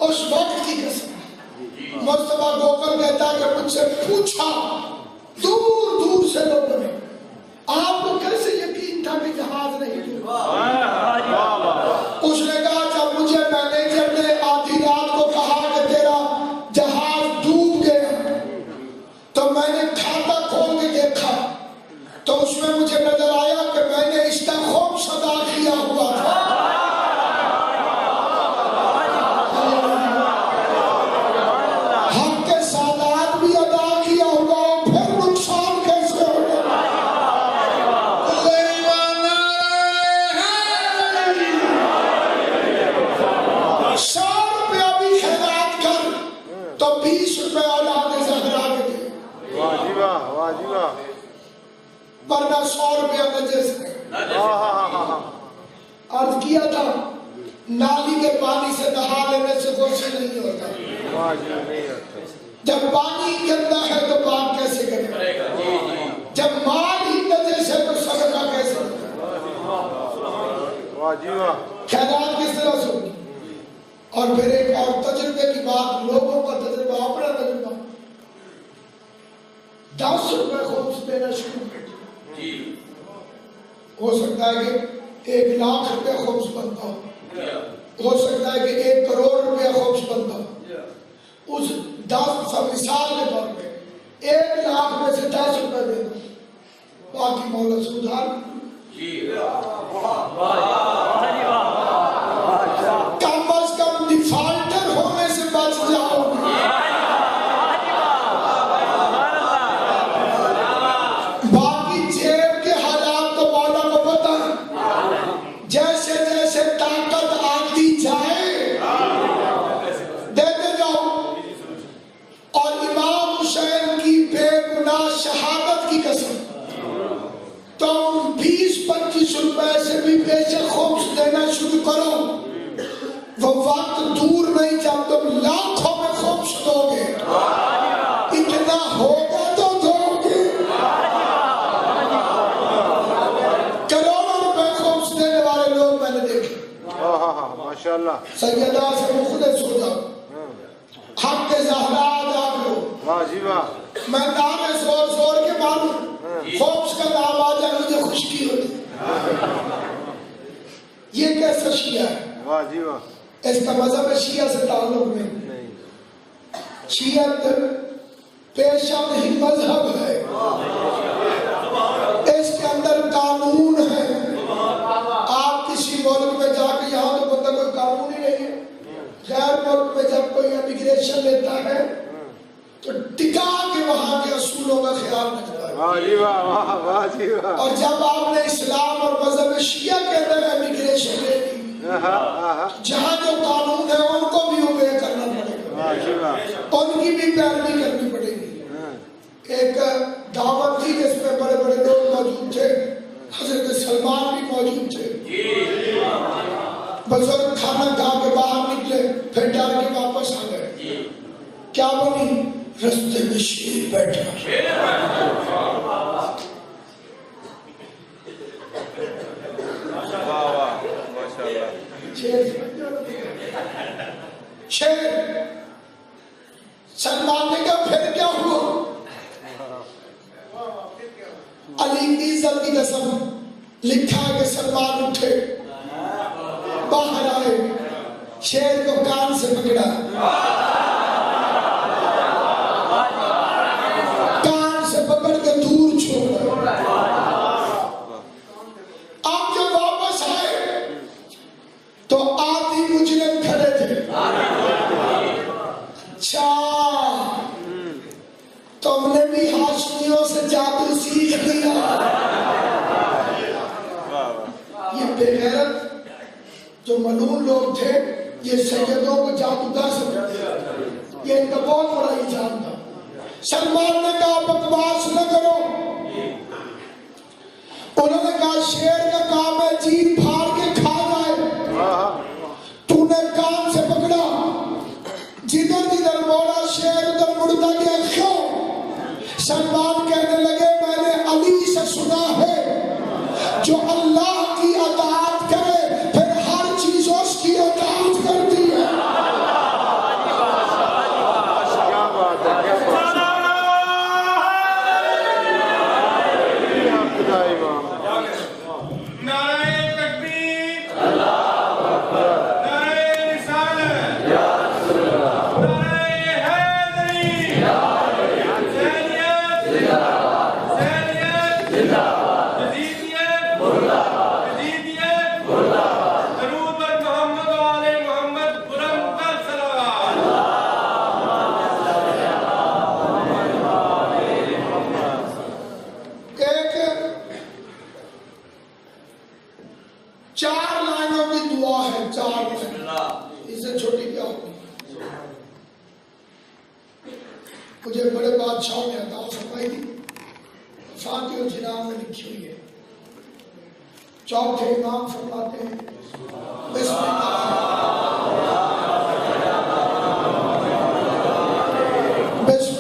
اس وقت کی قسم. مصطفیٰ گوکر کہتا ہے کہ مجھ سے پوچھا دور دور سے لوگوں نے آپ کو کیسے یقین تھا کہ جہاز نہیں ڈوبا؟ اس نے کہا جب مجھے مینیجر نے آدھی رات کو کہا کہ تیرا جہاز ڈوب گیا تو میں نے کھاتا کھول کے دیکھا تو اس میں مجھے نظر آیا کہ میں نے اس کا خوف ادا کیا ہوا تھا. حق کے سادات بھی ادا کیا ہوگا, پھر نقصان کیسے ہوگا؟ 100 روپیہ بھی خیرات کر تو 20 روپے اولاد زہرا کے دے. واہ جی واہ, واہ جی واہ. ورنہ 100 روپیہ نجس ہے. عرض کیا تھا نالی کے پانی سے نہا لینے سے غسل نہیں ہوتا. واہ جی نہیں ہوتا. جب پانی گندا ہے تو پاک کیسے کرے گا؟ جب مال ہی نجس ہے تو صدقہ کیسے کرے گا؟ واہ جی واہ. خیرات کس طرح سے ہوگی؟ اور پھر ایک اور تجربے کی بات, لوگوں کا تجربہ, اپنا تجربہ. 10 روپے خمس دینا شروع کر دیا. ہو سکتا ہے کہ 1 لاکھ روپے خمس بنتا ہو, ہو سکتا ہے کہ 1 کروڑ روپے خمس بنتا ہو. اس 10 مثال کے طور پہ 1 لاکھ میں سے 10 روپے دینا, باقی مولا سودھار. کم از کم ڈیفالٹر ہونے سے بچ جاؤ. روپے سے بھی بیشک خمس دینا شروع کرو، وہ وقت دور نہیں جب تم لاکھوں میں خمس دو گے، اتنا ہوگا تو دو گے۔ کروڑوں روپے خمس دینے والے لوگ میں نے دیکھے، ماشاءاللہ، سیدہ سے مخلص ہو جاؤ، حق کے زہرات آپ لو، واہ جی واہ، میں نام زور زور کے ماروں، خمس کا نام آ جائے مجھے خوشکی ہوتی۔ یہ کیسا شیعہ ہے؟ واہ جی واہ، اس کا مذہب شیعہ سے تعلق نہیں، شیعت پیشہ نہیں مذہب ہے، اس کے اندر قانون ہے۔ آپ کسی ملک میں جا کے، یہاں تو بندہ کوئی قانون ہی نہیں ہے، غیر ملک میں جب کوئی امیگریشن لیتا ہے تو ٹکا کے وہاں کے اصولوں کا خیال رکھتا ہے۔ واہ جی واہ، واہ واہ جی واہ، اور جب آپ نے اسلام اور مذہب شیعہ کے اندر امیگریشن لے لی، جہاں جو قانون ہے ان کو بھی اوبے کرنا پڑے گا، ان کی بھی پیروی کرنی پڑے گی۔ ایک دعوت تھی جس میں بڑے بڑے لوگ موجود تھے، حضرت سلمان بھی موجود تھے، بزرگ کھانا کھا کے باہر نکلے، پھر ڈر کے واپس آ گئے، کیا بنی؟ رستے میں شیر بیٹھا، شیر۔ سلمان نے کہا پھر کیا ہوا؟ علی کی عزت کی قسم لکھا ہے کہ سلمان اٹھے، باہر آئے، شیر کو کان سے پکڑا، کان سے پکڑ کے دور چھوڑا۔ آپ جب واپس آئے تو آدھی مجرم کھڑے تھے، اچھا تم نے بھی ہاشمیوں سے جادو سیکھ لیا۔ یہ بے غیرت جو ملعون لوگ تھے، یہ سیدوں کو جادوگر سمجھتے، یہ ان کا بہت بڑا ایجاد تھا۔ سلمان نے کہا بکواس نہ کرو، انہوں نے کہا شیر کا کام ہے جیت پھاڑ کے کھا جائے، تو نے کان سے پکڑا، جدھر جدھر موڑا شیر ادھر مڑتا گیا، کیوں؟ سلمان کہنے لگے میں نے علی سے سنا ہے جو اللہ کی اطاعت کرے پھر ہر چیز اس کی اطاعت کرتی ہے۔ کیا بات ہے، کیا بات ہے، چار لائنوں کی دعا ہے، چار اس سے چھوٹی کیا ہوگی؟ مجھے بڑے بادشاہوں نے عطا فرمائی تھی، فاتح الجنان میں لکھی ہوئی ہے۔ چوتھے امام فرماتے ہیں بسم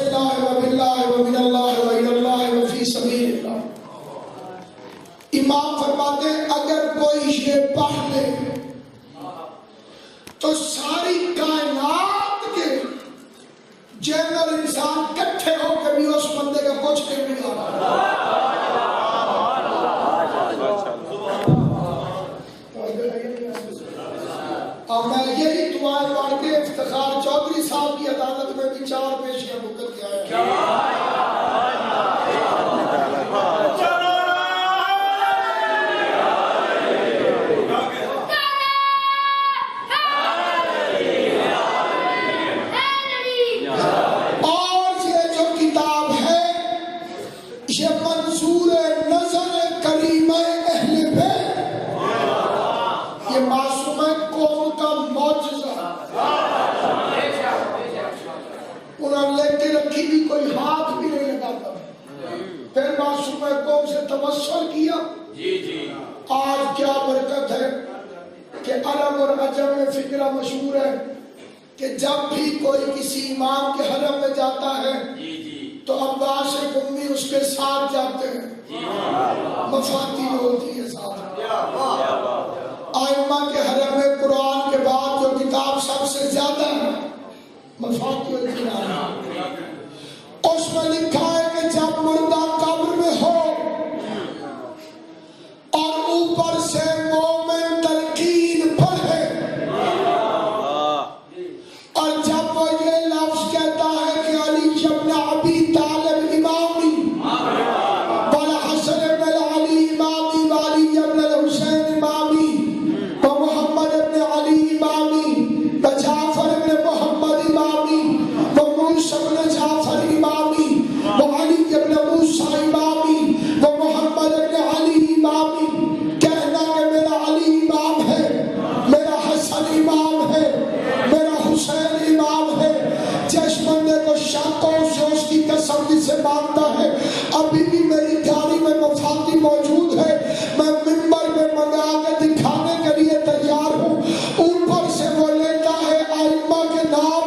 اللہ وباللہ ومن اللہ وإلی اللہ وفی سبیل اللہ۔ امام فرماتے ہیں اگر کوئی یہ پڑھ لے تو ساری کائنات کے جن اور انسان کٹھے ہو کے بھی اس بندے کا کچھ نہیں آ رہا۔ اور میں یہی دعائیں پڑھ کے افتخار چودھری صاحب کی عدالت میں بھی 4 پیشیاں بھگت کے آیا۔ پھر معصوم قوم سے توسل کیا، آج کیا برکت ہے کہ عرب اور عجم میں فکرہ مشہور ہے کہ جب بھی کوئی کسی امام کے حرم میں جاتا ہے تو عباس قمی اس کے ساتھ جاتے ہیں، مفاتیح ہوتی ہے ساتھ۔ ائمہ کے حرم میں قرآن کے بعد جو کتاب سب سے زیادہ ہے مفاتیح القرآن، اس میں لکھا ہے کہ جب مردہ قبر میں ہو اور اوپر سے مومن تلقین پڑھے اور جب وہ یہ لفظ کہتا ہے کہ علی ابن ابی طالب امامی والحسن ابن علی امامی وعلی ابن الحسین امامی ومحمد ابن علی امامی وجعفر ابن محمد امامی وموسیٰ ابن جعفر امامی وعلی ابن موسیٰ امامی ومحمد ابن علی امامی، کہنا کہ میرا علی امام ہے، میرا حسن امام ہے، میرا حسین امام ہے۔ جس بندے کو شک ہو اسے اس کی قسم سے مانتا ہے۔ ابھی بھی میری گاڑی میں مفاتیح موجود ہے، میں منبر میں منگا کے دکھانے کے لیے تیار ہوں۔ اوپر سے وہ لیتا ہے ائمہ کے نام،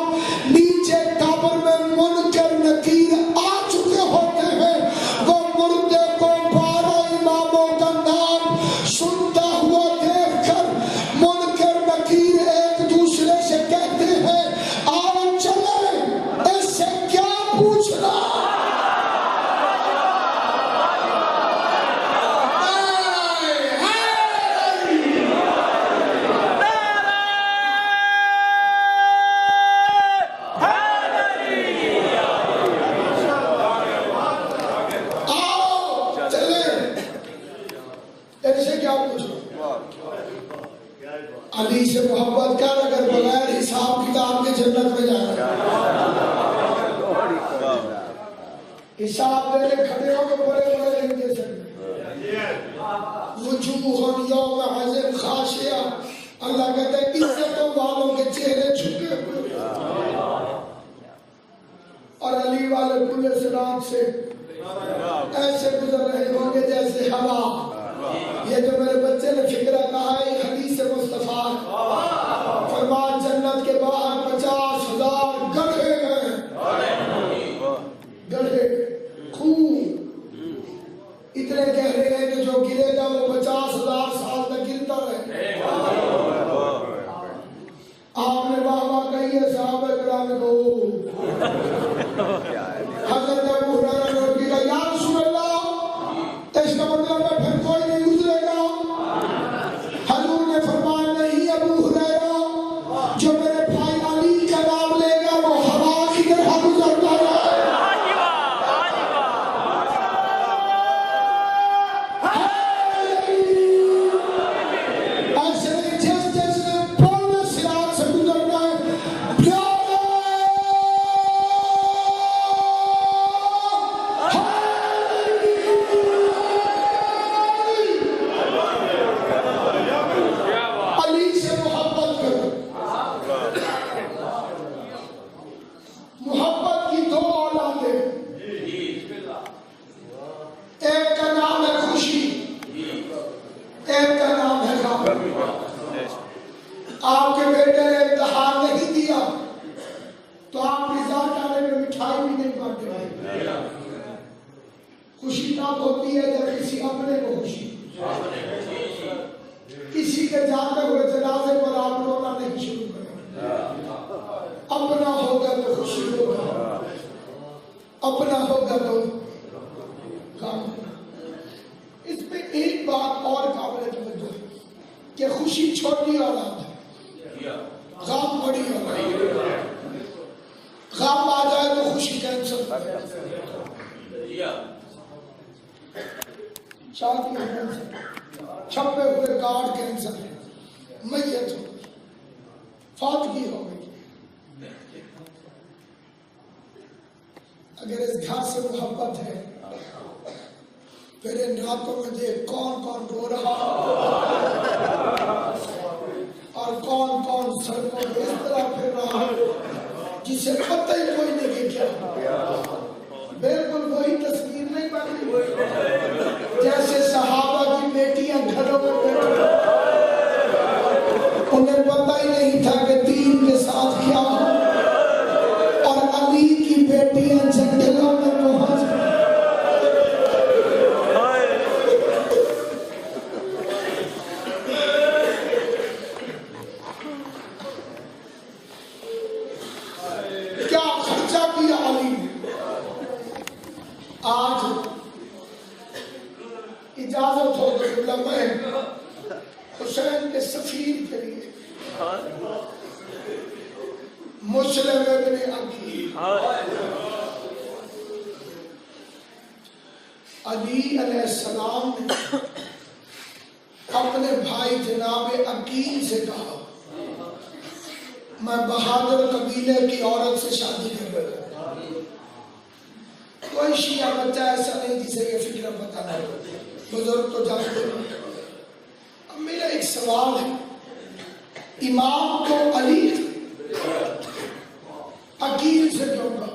نیچے قبر میں منکر نکیر آ چکے ہوتے ہیں، وہ مردے کو 12 اماموں کا نام سنتا ہوا دیکھ کر منکر نکیر ایک دوسرے سے کہتے ہیں آؤ چلیں، اس سے کیا پوچھنا۔ آؤ چلیں، اس سے کیا پوچھنا۔ علی سے محبت کر، اگر بغیر حساب کتاب کے جنت میں جانا، حساب دینے کھڑے ہو تو بڑے بڑے نہیں دے سکتے۔ وجوہ یومئذ خاشعہ، اللہ کہتا ہے عزتوں والوں کے چہرے جھکے ہوئے، اور علی والے پورے صراط سے ایسے گزر رہے ہوں گے جیسے ہوا۔ یہ جو میرے بچے نے فکرہ کہا ہے یہ حدیث مصطفیٰ ہے۔ فرمان جنت کے باہر 50,000 گڑھے ہیں، گڑھے خون اتنے گہرے ہیں کہ جو گرے گا وہ 50,000 سال تک گرتا رہے۔ آپ نے واہ واہ کہی ہے صحابہ کرام کو۔ حضرت ابو ہریرہ نے کہا یا رسول اللہ، اس کا مطلب ہے پھر کوئی نہیں گزرے گا۔ حضور نے فرمایا نہیں ابو ہریرہ، جو میرے بھائی علی کا نام لے گا وہ ہوا کی طرح گزرتا ہے۔ ایسے نہیں جس جس نے پورے صراط سے گزرنا ہے، علی سے محبت کرو۔ محبت کی دو اولادیں، ایک کا نام ہے خوشی، ایک کا نام ہے غم۔ آپ کے بیٹے نے امتحان نہیں دیا تو آپ رضا ڈالے میں مٹھائی بھی نہیں بانٹے۔ خوشی تب ہوتی ہے جب کسی اپنے کو خوشی، کسی کے جاتے ہوئے جنازے پر آپ رونا نہیں شروع کریں۔ اپنا ہوگا تو خوشی ہوگا، اپنا ہوگا تو غم ہوگا۔ اس میں ایک بات اور قابل توجہ ہے کہ خوشی چھوٹی اولاد ہے، غم بڑی اولاد ہے۔ غم آ جائے تو خوشی کینسل ہو جائے، شادی کینسل، چھپے ہوئے کارڈ کینسل، میت ہو گئی، فاتحی ہو گئی۔ اگر اس گھر سے محبت ہے پھر ان راتوں میں دیکھ کون کون رو رہا اور کون کون سڑکوں پہ اس طرح پھر رہا جسے پتہ ہی کوئی نہیں کہ کیا۔ بالکل وہی تصویر نہیں بن رہی جیسے صحابہ کی بیٹیاں گھروں میں کیا علی نے. آج اجازت ہو تو میں حسین کے سفیر کے لیے مسلم ابن عقیل علی علیہ السلام نے اپنے بھائی جناب عقیل سے کہا میں بہادر قبیلے کی عورت سے شادی کر رہا ہوں. کوئی شیعہ بچہ ایسا نہیں جسے یہ فکر پتہ نہ ہو. بزرگ تو جانتے ہیں. اب میرا ایک سوال ہے, امام تو علی عقیل سے کیوں کہا؟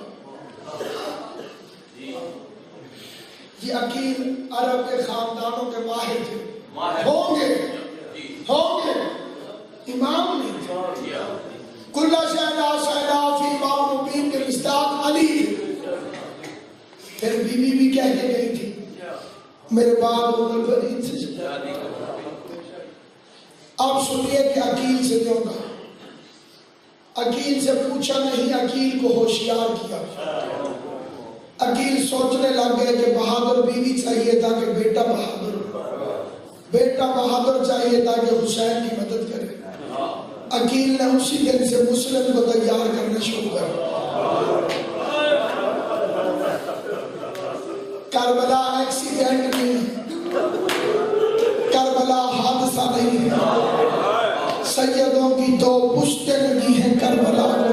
یہ عقیل عرب کے خاندانوں کے ماہر تھے, ہوں گے امام نہیں تھے. کل شہنا شہنا فی امام مبین کے مصداق علی تھے. پھر بی بی بھی کہہ کے گئی تھی میرے باپ ام الولید سے شادی. اب سنیے کہ عقیل سے کیوں کہا. عقیل سے پوچھا نہیں, عقیل کو ہوشیار کیا. عقیل سوچنے لگ گئے کہ بہادر بیوی چاہیے تاکہ بیٹا بہادر چاہیے تاکہ حسین کی مدد کرے. عقیل نے اسی دن سے مسلم کو تیار کرنا شروع کر. کربلا ایکسیڈنٹ نہیں ہے, کربلا حادثہ نہیں ہے. سیدوں کی دو پشتیں لگی ہیں کربلا کو.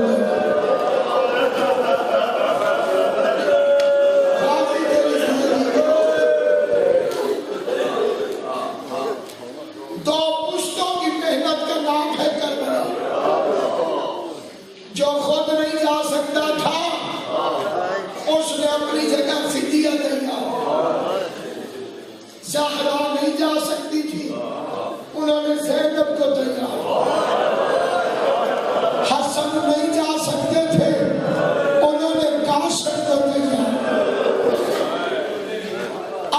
دو پشتوں کی محنت کا نام ہے کربلا. جو خود نہیں جا سکتا تھا اس نے اپنی جگہ فدیہ دیا. زہرا نہیں جا سکتی تھی, انہوں نے زینب کو دیا. حسن نہیں جا سکتے تھے, انہوں نے قاسم کو دیا.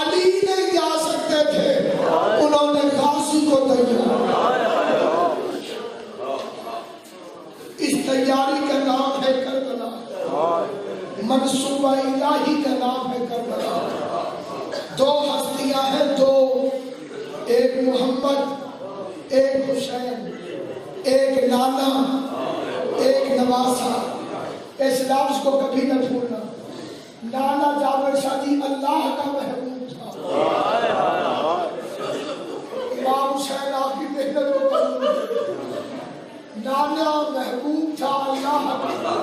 علی نہیں جا سکتے تھے, انہوں نے غازی کو دیا. اس تیاری کا نام ہے کربلا, منصوبہ الہی کا نام ہے کربلا. دو ہستیاں ہیں, دو, ایک محمد ایک حسین, ایک نانا ایک نواسا. اس لفظ کو کبھی نہ بھولنا. نانا جابر شاہ جی اللہ کا محبوب تھا. امام حسین آپ کی محنت کو قبول کرے. نانا محبوب تھا اللہ کا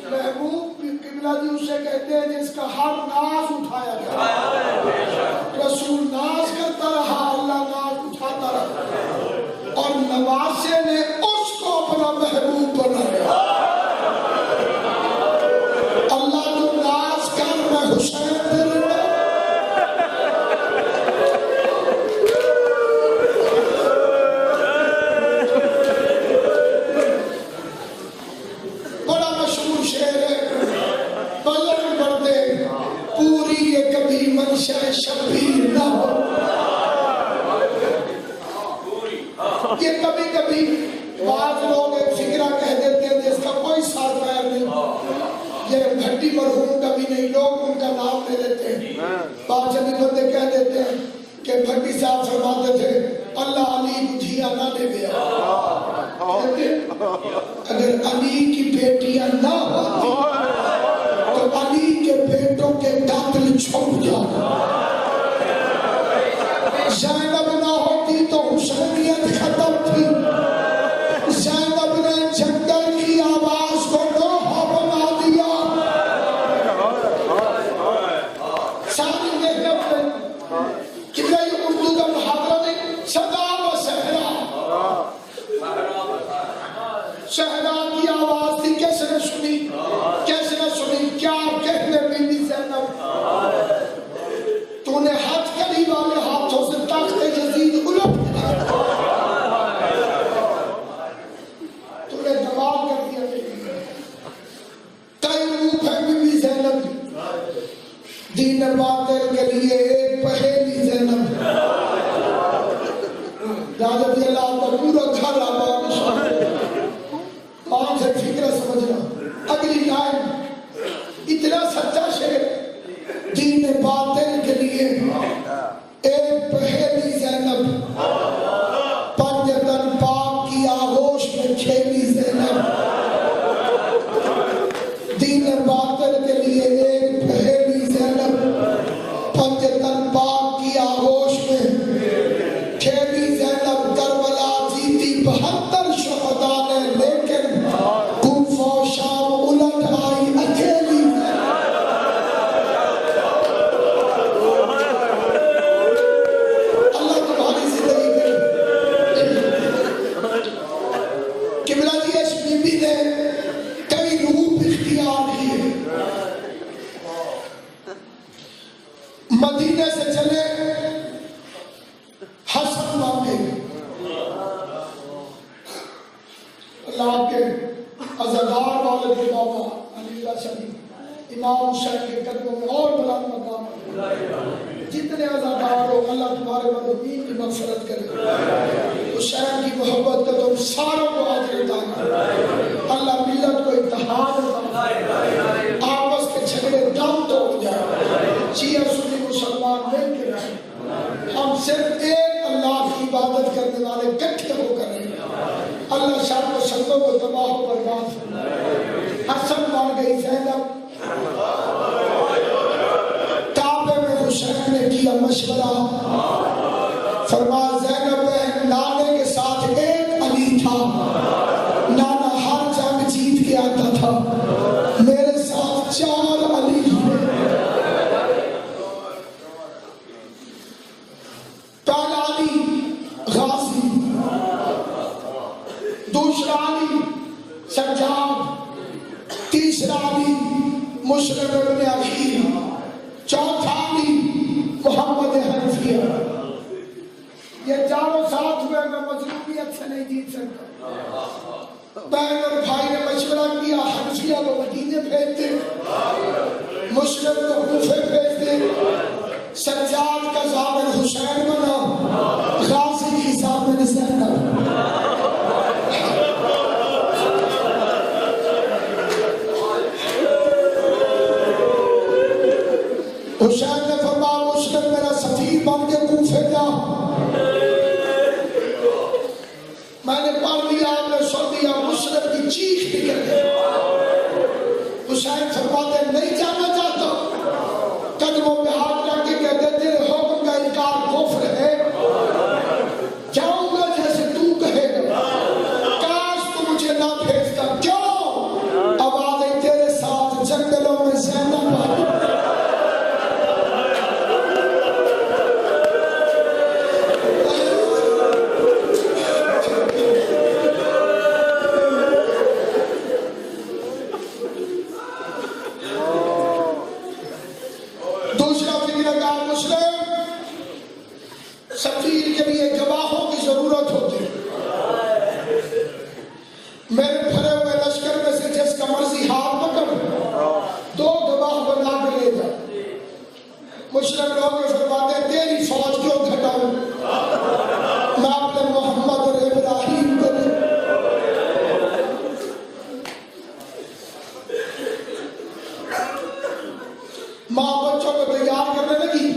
محبوب. قبلہ جی اسے کہتے ہیں جس کا ہر ناز اٹھایا گیا. رسول ناز کرتا رہا, اللہ ناز اٹھاتا رہا, اور نواسے نے اس کو اپنا محبوب بنایا. اللہ تو ناز کر, میں حسین دل میں بڑا مشہور شعر ہے, بلند بردے پوری یہ کبھی منشا شبیر نہ ہو. یہ کبھی کبھی بعض لوگ ایک فکرہ کہہ دیتے ہیں جس کا کوئی ساتھ پیر نہیں. یہ بھٹی مرحوم کا بھی نہیں, لوگ ان کا نام لے لیتے ہیں. بعض جبھی بندے کہہ دیتے ہیں کہ بھٹی صاحب فرماتے تھے اللہ علی کو دھیا نہ لے گیا. اگر علی کی بیٹیاں نہ ہوتی تو علی کے بیٹوں کے قاتل چھپ جاتے. زینب نہ ہوتی تو حسینیت ختم تھی. زینب نے جنگل کی آواز کو لوہا بنا دیا. ساری محنت میں کتنے اردو کا محاورہ نہیں, صدا و صحرا. صحرا کی آواز تھی, کیسے نے سنی, کیسے نہ سنی. کیا کہنے بی بی زینب, تو نے ہاتھ کلی والے ہاتھوں سے تخت یزید الٹ دیا, تو نے دماغ کر دیا. کئی روپ ہے بی بی زینب, دین باطل کے لیے ایک پہیلی زینب. راجہ رضی اللہ کا پورا گھر آباد. کون سے فکر سمجھنا. اگلی لائن خاطر کے لیے ایک پہلی زینب پنجتن پاک کی آغوش میں، کھیلی زینب کربلا جیتی 72 شہداء نے، لیکن کوفہ و شام الٹ آئی اکیلی اللہ تمہاری زندگی میں قبلہ جی اس بی بی نے کئی روپ اختیار کیے. مدینے سے چلے حسن مانگے، اللہ کے عزادار والد کے بابا علی اللہ شریف امام حسین کے قدموں میں اور بلند مقام، جتنے عزادار ہو اللہ تمہارے مددین کی مغفرت کرے. حسین کی محبت کا تم ساروں کو اجر عطا کرے. اللہ ملت کو اتحاد عطا کرے، آپس کے جھگڑے دم توڑ جائے، شیعہ سنی مسلمان مل کے رہیں، ہم صرف ایک اللہ کی عبادت کرنے والے اکٹھے ہو کر رہیں. اللہ شر و شروں کو تباہ و برباد فرمائے. حسن بن گئی زینب، کعبے میں حسین نے کیا مشورہ، فرمایا زینب نانے کے ساتھ ایک علی تھا، نانا ہر جنگ جیت کے آتا تھا، میرے ساتھ 4 علی ہیں. پہلا علی غازی، دوسرا علی سجاد، تیسرا علی مسلم ابن عقیل، چوتھا علی محمد حنفیہ. یہ چاروں ساتھ ہوئے، میں مظلومیت سے نہیں جیت سکتا. بہن اور بھائی نے مشورہ کیا، حنفیہ کو مدینے بھیج دے، مسلم کو کوفے بھیج دے، سجاد کا ضامن حسین بنا، غازی کی ضامن زینب. حسین نے فرمایا مسلم میرا سفیر بن کے کوفے جا. میں نے پڑھ لیا، آپ نے سن لیا، مسلم کی چیخ نکل گئی. حسین فرماتے نہیں جانا چاہتا، قدموں پہ ہاتھ رکھ کے کہتے تیرے حکم کا انکار کفر ہے، جاؤں گا جیسے تو کہے گا، کاش تو مجھے نہ بھیجتا. کیوں؟ آوازیں تیرے ساتھ جنگلوں میں زینب آئی. سفیر کے لیے گواہوں کی ضرورت ہوتی ہے. میرے بھرے ہوئے لشکر میں سے جس کا مرضی ہاتھ پکڑ 2 گواہ بنا کے لے جا. مسلم لوگ فرماتے ہیں تیری فوج کیوں گھٹاؤں، میں اپنے محمد اور ابراہیم کو دے. ماں بچوں کو تیار کرنے لگی،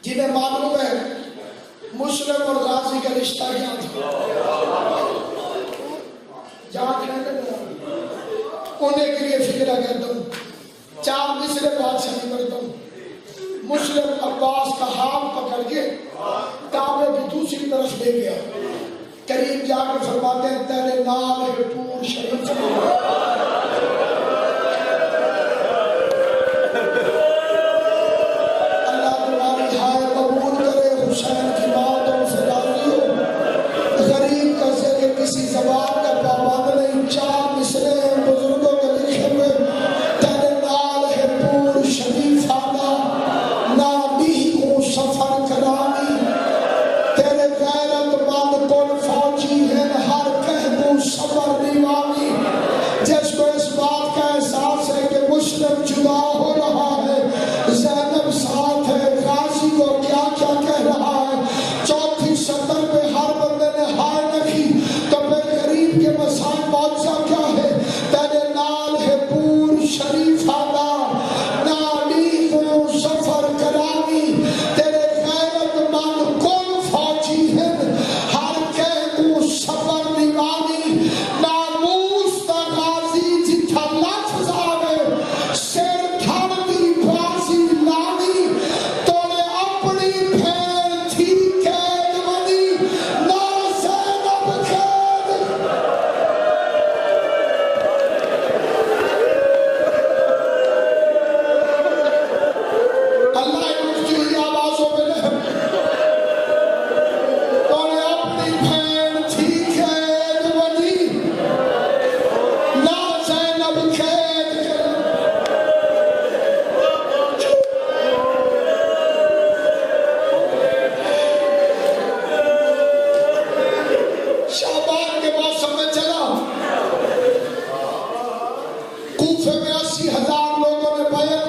جنہیں معلوم ہے مسلم اور غازی کا رشتہ کیا تھا. انہیں کے لیے فکرہ کرتا ہوں، 4 مصرے بادشاہی کرتا ہوں. مسلم عباس کا ہاتھ پکڑ کے کعبے کی دوسری طرف لے گیا، قریب جا کر فرماتے ہیں تیرے نام ہے پور شریف. حسین کی موت اور سے راضی ہو. غریب کا ذکر کسی زبان کا پابند نہیں، 4 مصرے ہیں بزرگوں کے لکھے ہوئے. تیرے نال ہے پور شریف آنا، نامی کو سفر کرانی، تیرے غیرت مند کل فوجی ہیں، ہر کہبو صبر نیوانی. جس کو اس بات کا احساس ہے کہ مسلم جدا ہو رہا ہے، زینب ساتھ ہے، غازی کو کیا کیا کہہ رہا ہے. 4تھی سطر پہ ہر بندے نے ہائے نکھی تو پھر غریب کے مسائل معجزہ کیا ہے. تیرے نال ہے پور شریف آنا، نامی کو سفر کرانی، تیرے غیرت مند کل فوجی ہیں، ہر کہہ کو صبر نیوانی. ناموس تا غازی 80,000 لوگوں نے بیعت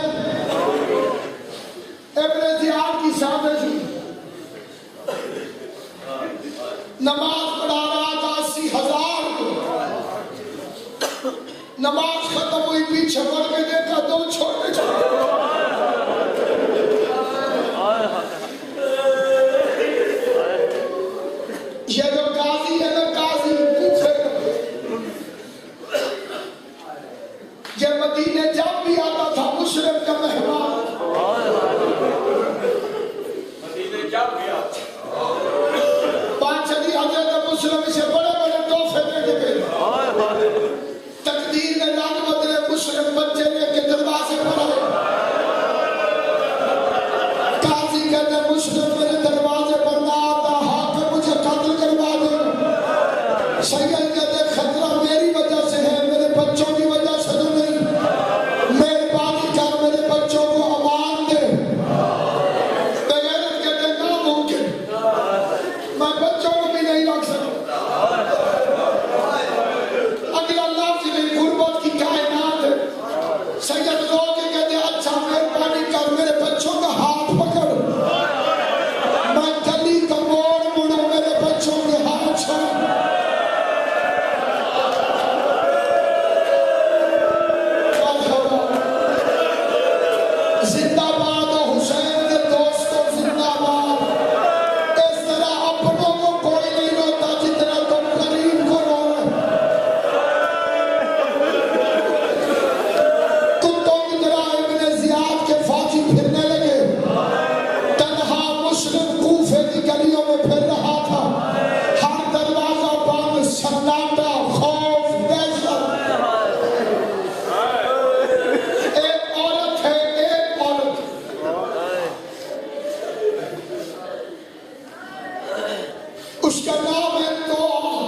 ابن زیاد کی سازش ہوئی، نماز پڑھا رہا تھا 80,000 کو، نماز ختم ہوئی، پیچھے مڑ کے دیکھا 2 چھوٹے چھوٹے یہ جو قاضی ہے نا، قاضی کوفے کا، یہ مدینے جب بھی آتا تھا مشرق کا مہمان، مدینے جب بھی آتا بادشاہ حضرت مسلم سے بڑے بڑے تحفے دے کے گئے، تقدیر نے رنگ بدلے، مسلم بچے نے کے دروازے پر آئے، قاضی کہتے مسلم میرے دروازے پر نہ آتا، حاکم مجھے قتل کروا دے، سید کہتے خطرہ میری وجہ سے ہے، میرے بچوں کی وجہ سے تو نہیں، مہربانی کر میرے بچوں کو امان دے، بغیرت کہتے ناممکن، میں بچوں کو بھی نہیں رکھ سکتا، اگلا لفظ نہیں، غربت کی کائنات ہے، سید رو کے کہتے اچھا مہربانی کر میرے بچوں کا ہاتھ پکڑ، میں گلی کا موڑ مڑوں میرے بچوں کے ہاتھ چھوڑ، زندہ باد حسین کے دوستوں، زندہ باد، اس طرح اپنوں کو کوئی نہیں روتا جتنا تم غریب کو رو رہے، کتوں کی طرح ابن زیاد کے فوجی پھرنے لگے، تنہا مسلم کوفے کی گلیوں میں پھر رہا تھا، ہر دروازہ بند، سناٹا، خوف، دہشت، ایک عورت ہے، ایک عورت، اس کا نام ہے توعہ،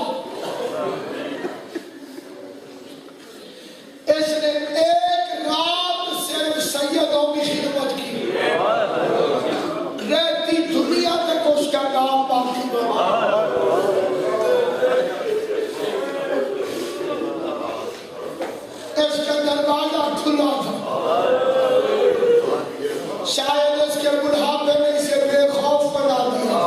اس نے ایک رات صرف سیدوں کی خدمت کی، رہتی دنیا تک اس کا نام باقی رہا، اس کا دروازہ کھلا تھا، شاید اس کے بڑھاپے نے اسے بے خوف بنا دیا،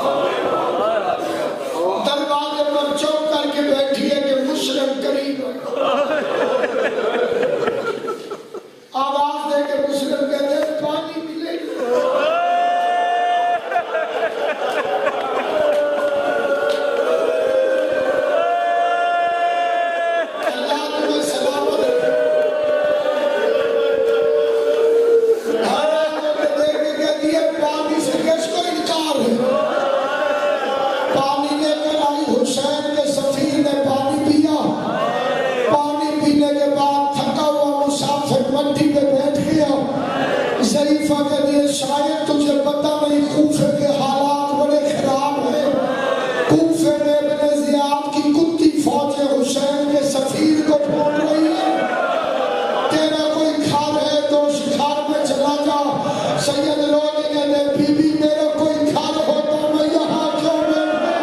دروازے پر چوک کر کے بیٹھی ہے کہ مسلم قریب ہے، آواز دے کے مسلم کہتے ہیں پانی ملے گا، اللہ تمہیں سلامت رکھے، حیران ہو کے دیکھ کے کہتی ہے پانی سے کس کو انکار ہے، پانی لے کر آئی، حسین کے سفیر نے پانی پیا، پانی پینے کے بعد تھکا ہوا مسافر مٹی پہ بیٹھ گیا، ضعیفہ کہتی ہے شاید تجھے پتہ نہیں کوفے کے حالات بڑے خراب ہیں، کوفے میں ابن زیاد کی کتی فوجیں حسین کے سفیر کو ڈھونڈ رہی ہیں، تیرا کوئی گھر ہے تو اس گھر میں چلا جا، سید رو کے کہتے بی بی میرا کوئی گھر ہوتا میں یہاں کیوں بیٹھا،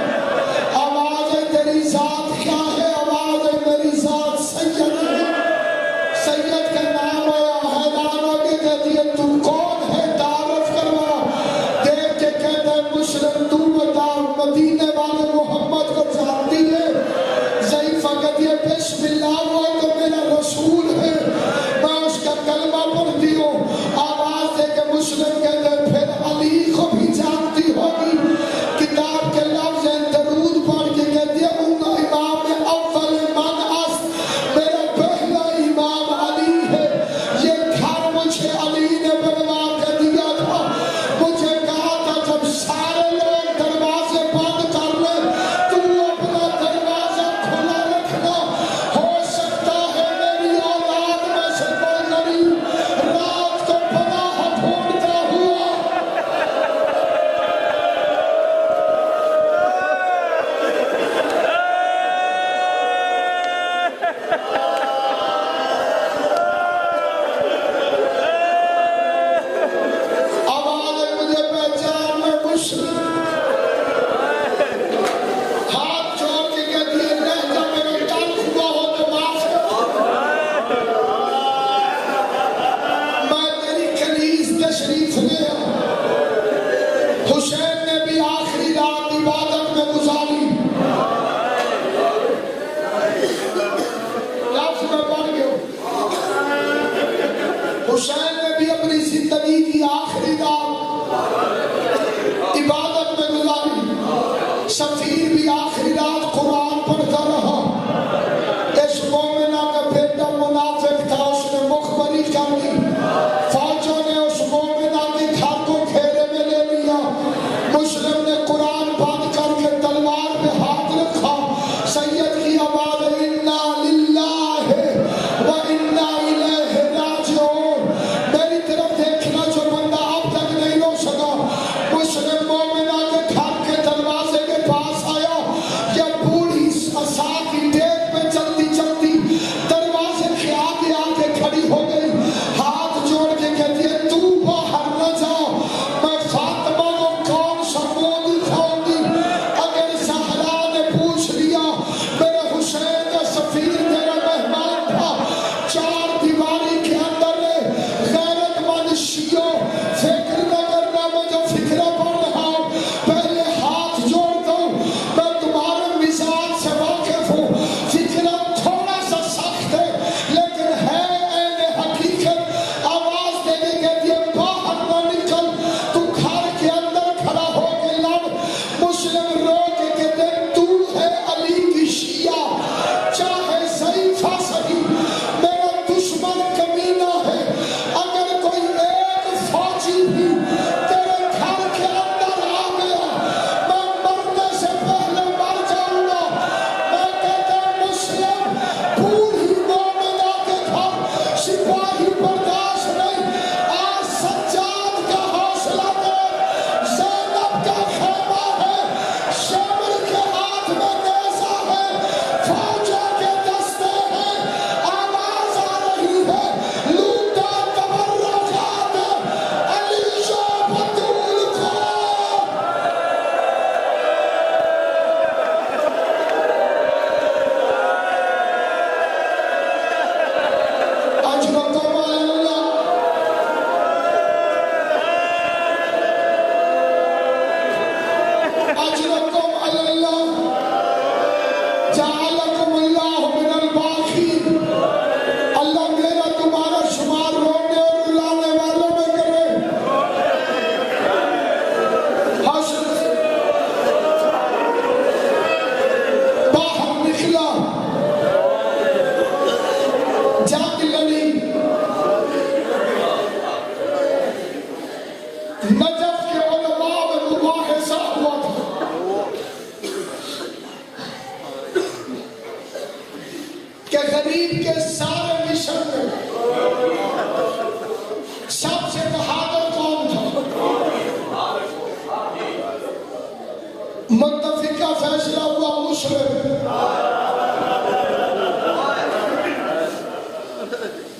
آواز ہے تیری ذات کیا ہے، آواز ہے میری ذات سید ہے، سید کا نام آیا، حیران ہو کے کہتی ہے تو کون ہے تعارف کروا، دیکھ کے کہتا ہے مسلم تو بتا مدینے والے محمد کو جانتی ہے، ضعیفہ کہتی ہے بسم اللہ وہ تو میرا رسول ہے، میں اس کا کلمہ پڑھتی ہوں، آواز دے کے مسلم کہتے ہیں پھر علی کو بھی جانتی ہوگی، کتاب کے لفظ ہیں، درود پڑھ کے کہتی ہے ان امام اول من اس، میرا پہلا امام علی ہے، یہ گھر مجھے علی نے بنوایا کر دی. فوجوں نے اس مومنہ کے گھر کو گھیرے میں لے لیا. مسلم نے قرآن بند کر کے تلوار پہ ہاتھ رکھا. سید کی آواز انا للہ و انا الیہ راجعون. میری طرف دیکھنا جو بندہ اب تک نہیں رو سکا. مسلم مومنہ کے گھر کے دروازے کے پاس آیا. یہ بوڑھی عصا کی ٹیک پہ چلتی چلتی دروازے کے آگے آگے کھڑی ہو گئی. ہاتھ جوڑ کے کہتی ہے تو باہر نہ جا. میں فاطمہ کو کون سا منہ دکھاؤں گی. اگر زہرا نے پوچھ لیا میرے حسین کا سفیر میرا مہمان تھا. چار دیواری کے اندر غیرت مند شیعوں فکر نہ کرنا میں جو فکرہ پڑھ رہا ہوں. پہلے ہاتھ جوڑ دو. میں تمہارے مزاج سے واقف ہوں. فکرہ تھوڑا سا سخت ہے لیکن ہے عین حقیقت. آواز دے کے کہتی ہے باہر نہ نکل. تو گھر کے اندر کھڑا ہو کے لڑ. مسلم رو کے کہتے تو ہے علی کی شیعہ چاہے ضعیفہ صحیح. میرا دشمن کمینہ ہے. اگر کوئی ایک فوجی بھی تیرے گھر کے اندر آ گیا میں مرنے سے پہلے مر جاؤں گا. میں کہتا ہوں مسلم بوڑھی مومنہ کے گھر سپاہی برداشت نہیں. آج سجاد کا حوصلہ دے. زینب کا خیمہ ہے. شمر کے ہاتھ میں نیزہ ہے. فوجوں کے دستے ہیں. آواز آ رہی ہے لوٹا تبرکات علی شاہ بطول کو. اجرکم اللہ اجرکم اللہ جعلکم اللہ من الباقین. اللہ میرا تمہارا شمار رونے اور رلانے والوں میں کرے. حشر باہر نکلا جنگ لڑی. نجف کے علماء میں مباحثہ ہوا تھا. کہ غریب کے سارے مشن میں سب سے بہادر کون تھا. متفقہ فیصلہ ہوا مسلم.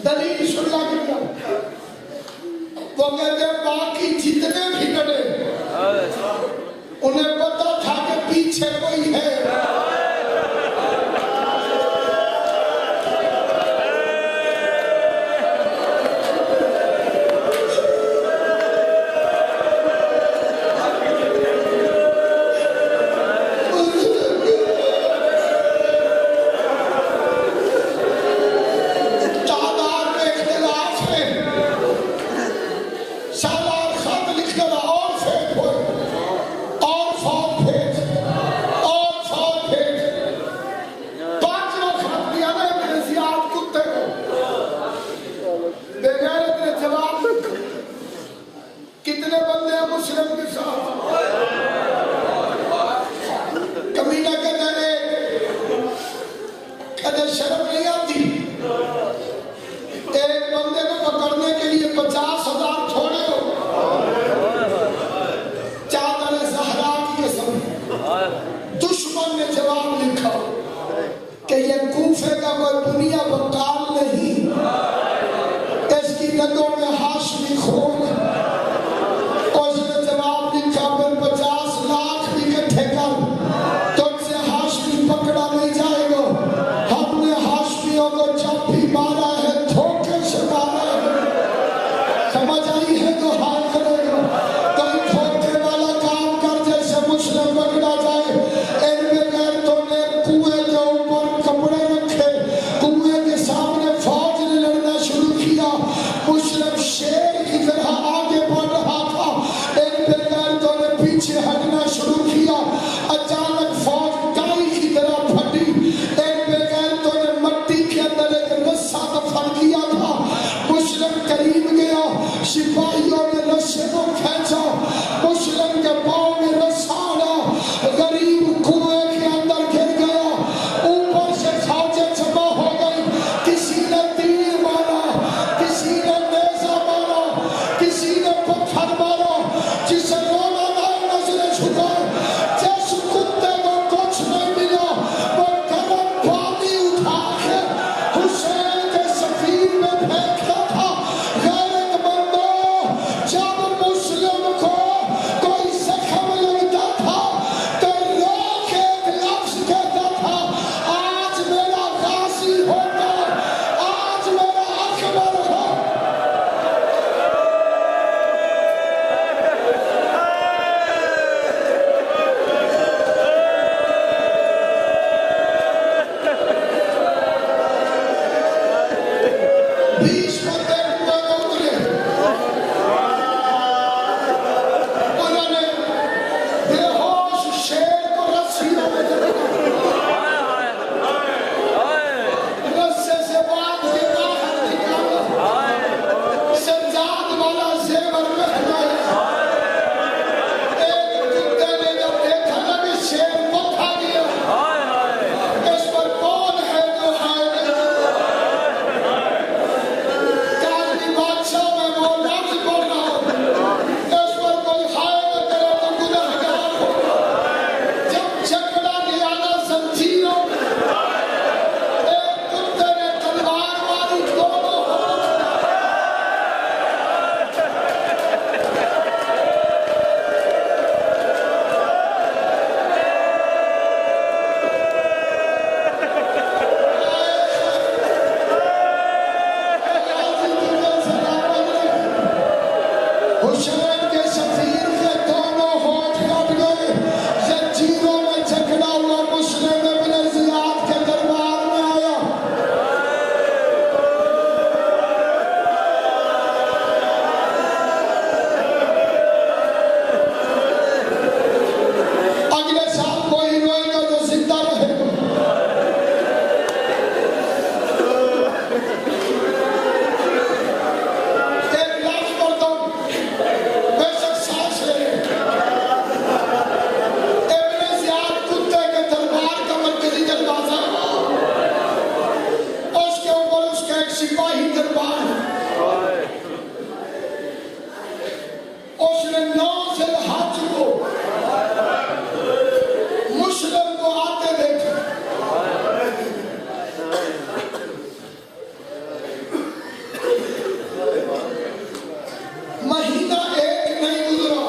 دلیل سننا کیا وہ کہتے ہیں باقی جتنے بھی لڑے انہیں پتا تھا کہ پیچھے کوئی ہے. تعداد میں اختلاف ہے. سالار خط لکھ کر اور پھینک ہوئے اور فوج بھیج اور فوج بھیج. 5 خط دیا نا ابن زیاد کتے کو. بغیرت نے جواب کتنے بندے ہیں مسلم کے ساتھ. کمینہ کہتے شرم نہیں آتی. ایک بندے کو پکڑنے کے لیے 50,000 تھوڑے ہو. چادر زہرا کی قسم. دشمن نے جواب لکھا کہ یہ کوفے کا کوئی دنیا بکال نہیں. اس کی رگوں میں ہاشمی خون. اس نے جواب لکھا پھر 50 لاکھ بھی اکٹھے کر. تم سے ہاشمی پکڑا نہیں جائے گا. ہم نے ہاشمیوں کو جب بھی مارا ہے دھوکے سے مارا ہے. سپاہیوں نے رسے کو کھینچا، مسلم کے پاؤں میں رسا ڈالا، غریب کنویں کے اندر گر گیا، اوپر سے فوجیں جمع ہو گئی، کسی نے تیر مارا، کسی نے نیزہ مارا، کسی نے پتھر مارا، جسے رونا نہ نظریں جھکائے، جس کتے کو کچھ نہیں ملا وہ گرم پانی اٹھا کے حسین کے سفیر میں پھینکتا تھا۔ غیرت مندوں، جب مسلم کو کوئی زخم لگتا تھا تو رو کے ایک لفظ کہتا تھا، آج میرا غازی ہوگا، آج میرا اکبر ہو۔ بیس بندے ہوئے اترے، انہوں نے بے ہوش شیر کو رسیوں میں جمع، رسے سے باندھ کے باہر نکالا، سجاد والا زیور پہنایا۔ ایک کتے نے جب دیکھا نبی شیر کو کھا دیا، اس پر کون ہے جو ہائے کالی بادشاہ میں وہ لفظ پڑھ رہا ہوں، اس پر کوئی ہائے نہ کرے تو گنہگار ہو۔ جب جھگڑا گیا نا زنجیروں میں، ایک کتے نے تلوار ماری، دونوں ہاتھ حسین کے سفیر کے دونوں ہاتھ کٹ گئے، زنجیروں میں جھگڑا ہوا، مسلم ابن زیاد کے دربار میں آیا۔ اگلے سال کوئی روئے گا جو زندہ رہے گا۔ ایک لفظ پڑھتا ہوں، بے شک سانس لے لیں۔ ابن زیاد کتے کے دربار کا مرکزی دروازہ ہے، اس کے اوپر اس کا ایک سپاہی دربار ہے۔ اس نے 9 ذی الحج کو مسلم کو آتے دیکھا، مہینہ ایک نہیں گزرا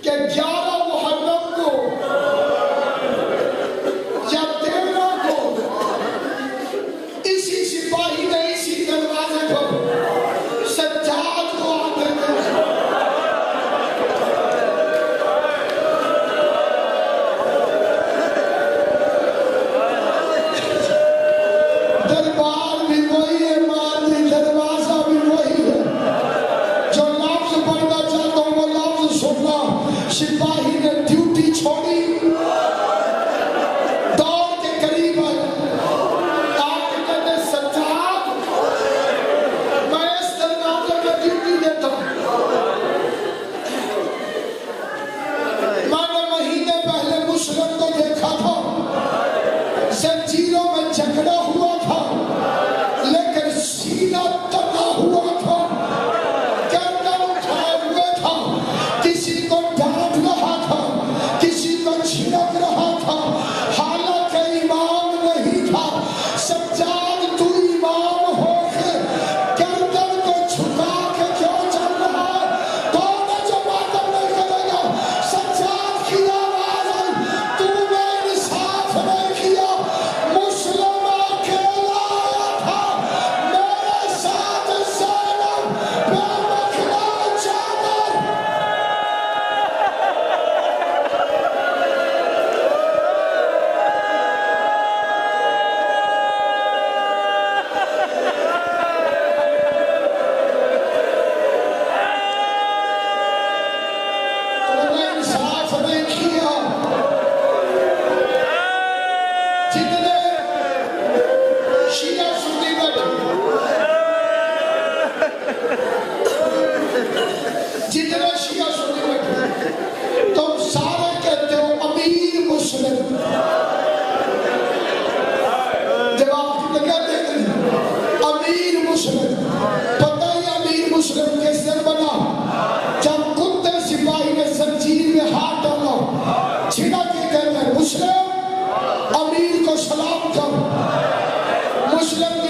کہ 11 محرم کو یا 13 کو اسی سپاہی نے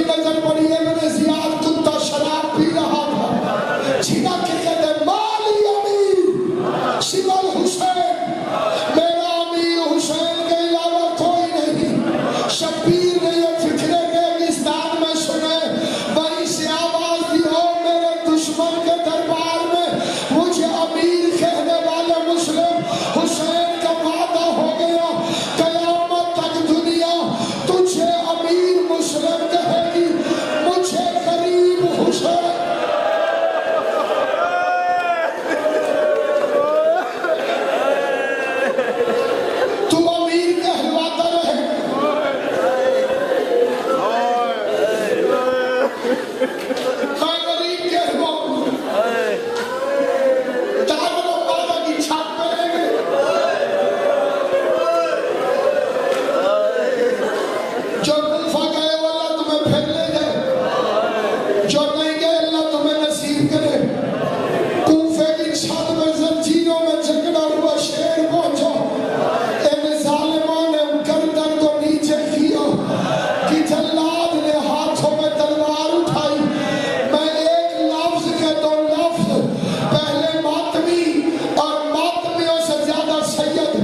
نظر پڑی ابن زیاد کتا شراب پی رہا تھا، چھنا کے کہتے مالی امیر سوى الحسین، میرا امیر حسین کے علاوہ کوئی نہیں۔ شبیر نے یہ فکرے ریگستان میں سنے، وہیں سے آواز دی ہو میرے دشمن کے دربار میں مجھے امیر کہنے والے مسلم حسین کا وعدہ ہو گیا، قیامت تک دنیا تجھے امیر مسلم کہے گی، مجھے غریب حسین۔ تو امیر کہلواتا رہے، میں غریب کہلواؤں، دعوت اللہ کی چھت پہ لے گئے، جو کوفہ گئے وہ اللہ تمہیں پھر لے جائے، جو نہیں گئے اللہ تمہیں نصیب کرے۔ کوفے کی چھت میں زنجیروں میں جکڑا ہوا شیر پہنچا، ان ظالموں نے گردن کو نیچے کیا کہ جلاد نے ہاتھوں میں تلوار اٹھائی، میں ایک لفظ کے دو لفظ، پہلے ماتمی اور ماتمیوں سے زیادہ سید،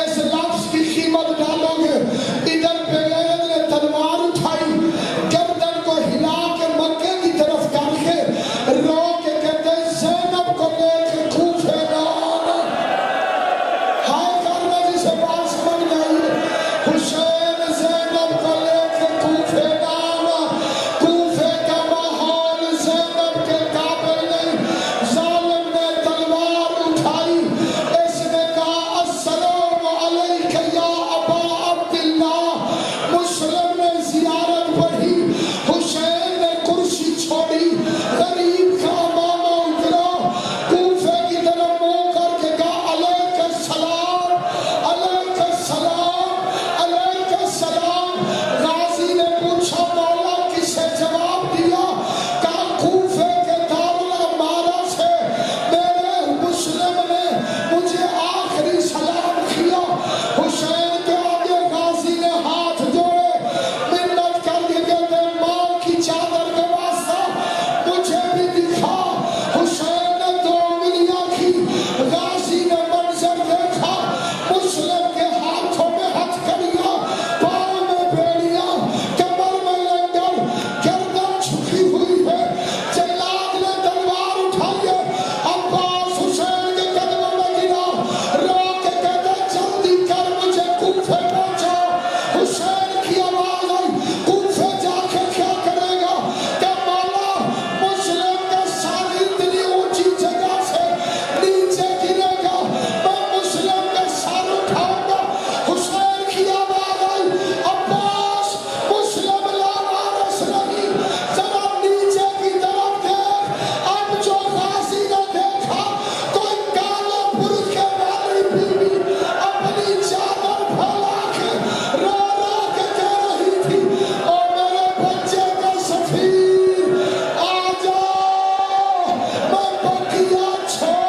اس لفظ کی قیمت ڈالو گے۔ ادھر بغیرت نے تلوار اٹھائی، گردن کو ہلا کے مکے کی طرف کر کے رو کے کہتے زینب کو لے کے کوفے نہ آنا۔ ہائے کرنا جسے بات سمجھ گئی، حسین زینب کو لے کے کوفے نہ آنا، کوفے کا ماحول زینب کے قابل نہیں۔ ظالم نے تلوار اٹھائی، اس نے کہا السلام علیک یا ابا عبداللہ۔ مسلم نے زیارت پڑھی، حسین نے کرسی چھوڑی، غریب کا امامہ اترا، کوفے کی طرف منہ کر کے کہا علیک السلام، علیک السلام، علیک السلام۔ غازی نے پوچھا مولا کسے جواب دیا؟ کہا کوفے کے دارالعمارہ سے میرے مسلم نے مجھے آخری سلام کیا۔ حسین کے آگے غازی نے ہاتھ جوڑے، منت کر کے کہتے ماں کی چادر کا واسطہ مجھے بھی دکھا۔ حسین نے دو انگلیاں کی، غازی نے منظر دیکھا، مسلم کے ہاتھوں میں ہتھکڑیاں، پاؤں میں بیڑیاں، کمر میں لنگر، گردن جھکی ہوئی ہے۔ جلاد نے تلوار اٹھائی ہے، عباس حسین کے قدموں میں گرا، رو کے کہتا جلدی کر مجھے کوفے پہنچا۔ حسین کی آواز آئی کوفے جا کے کیا کرے گا؟ کہ مولا مسلم کا سر اتنی اونچی جگہ سے نیچے گرے گا، میں مسلم کا سر اٹھاؤں گا۔ حسین کی آواز آئی عباس مسلم لا وارث نہیں، ذرا نیچے کی طرف دیکھ۔ اب جو غازی نے دیکھا کوئی کالے برقعے والی بیوی اپنی چادر پھیلا کے رو رو کے کہہ رہی تھی او میرے بچے کا سفیر آ جا، میں بقیہ چھوڑ۔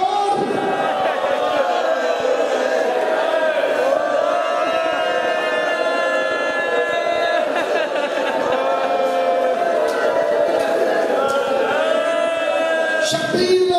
شبیر نے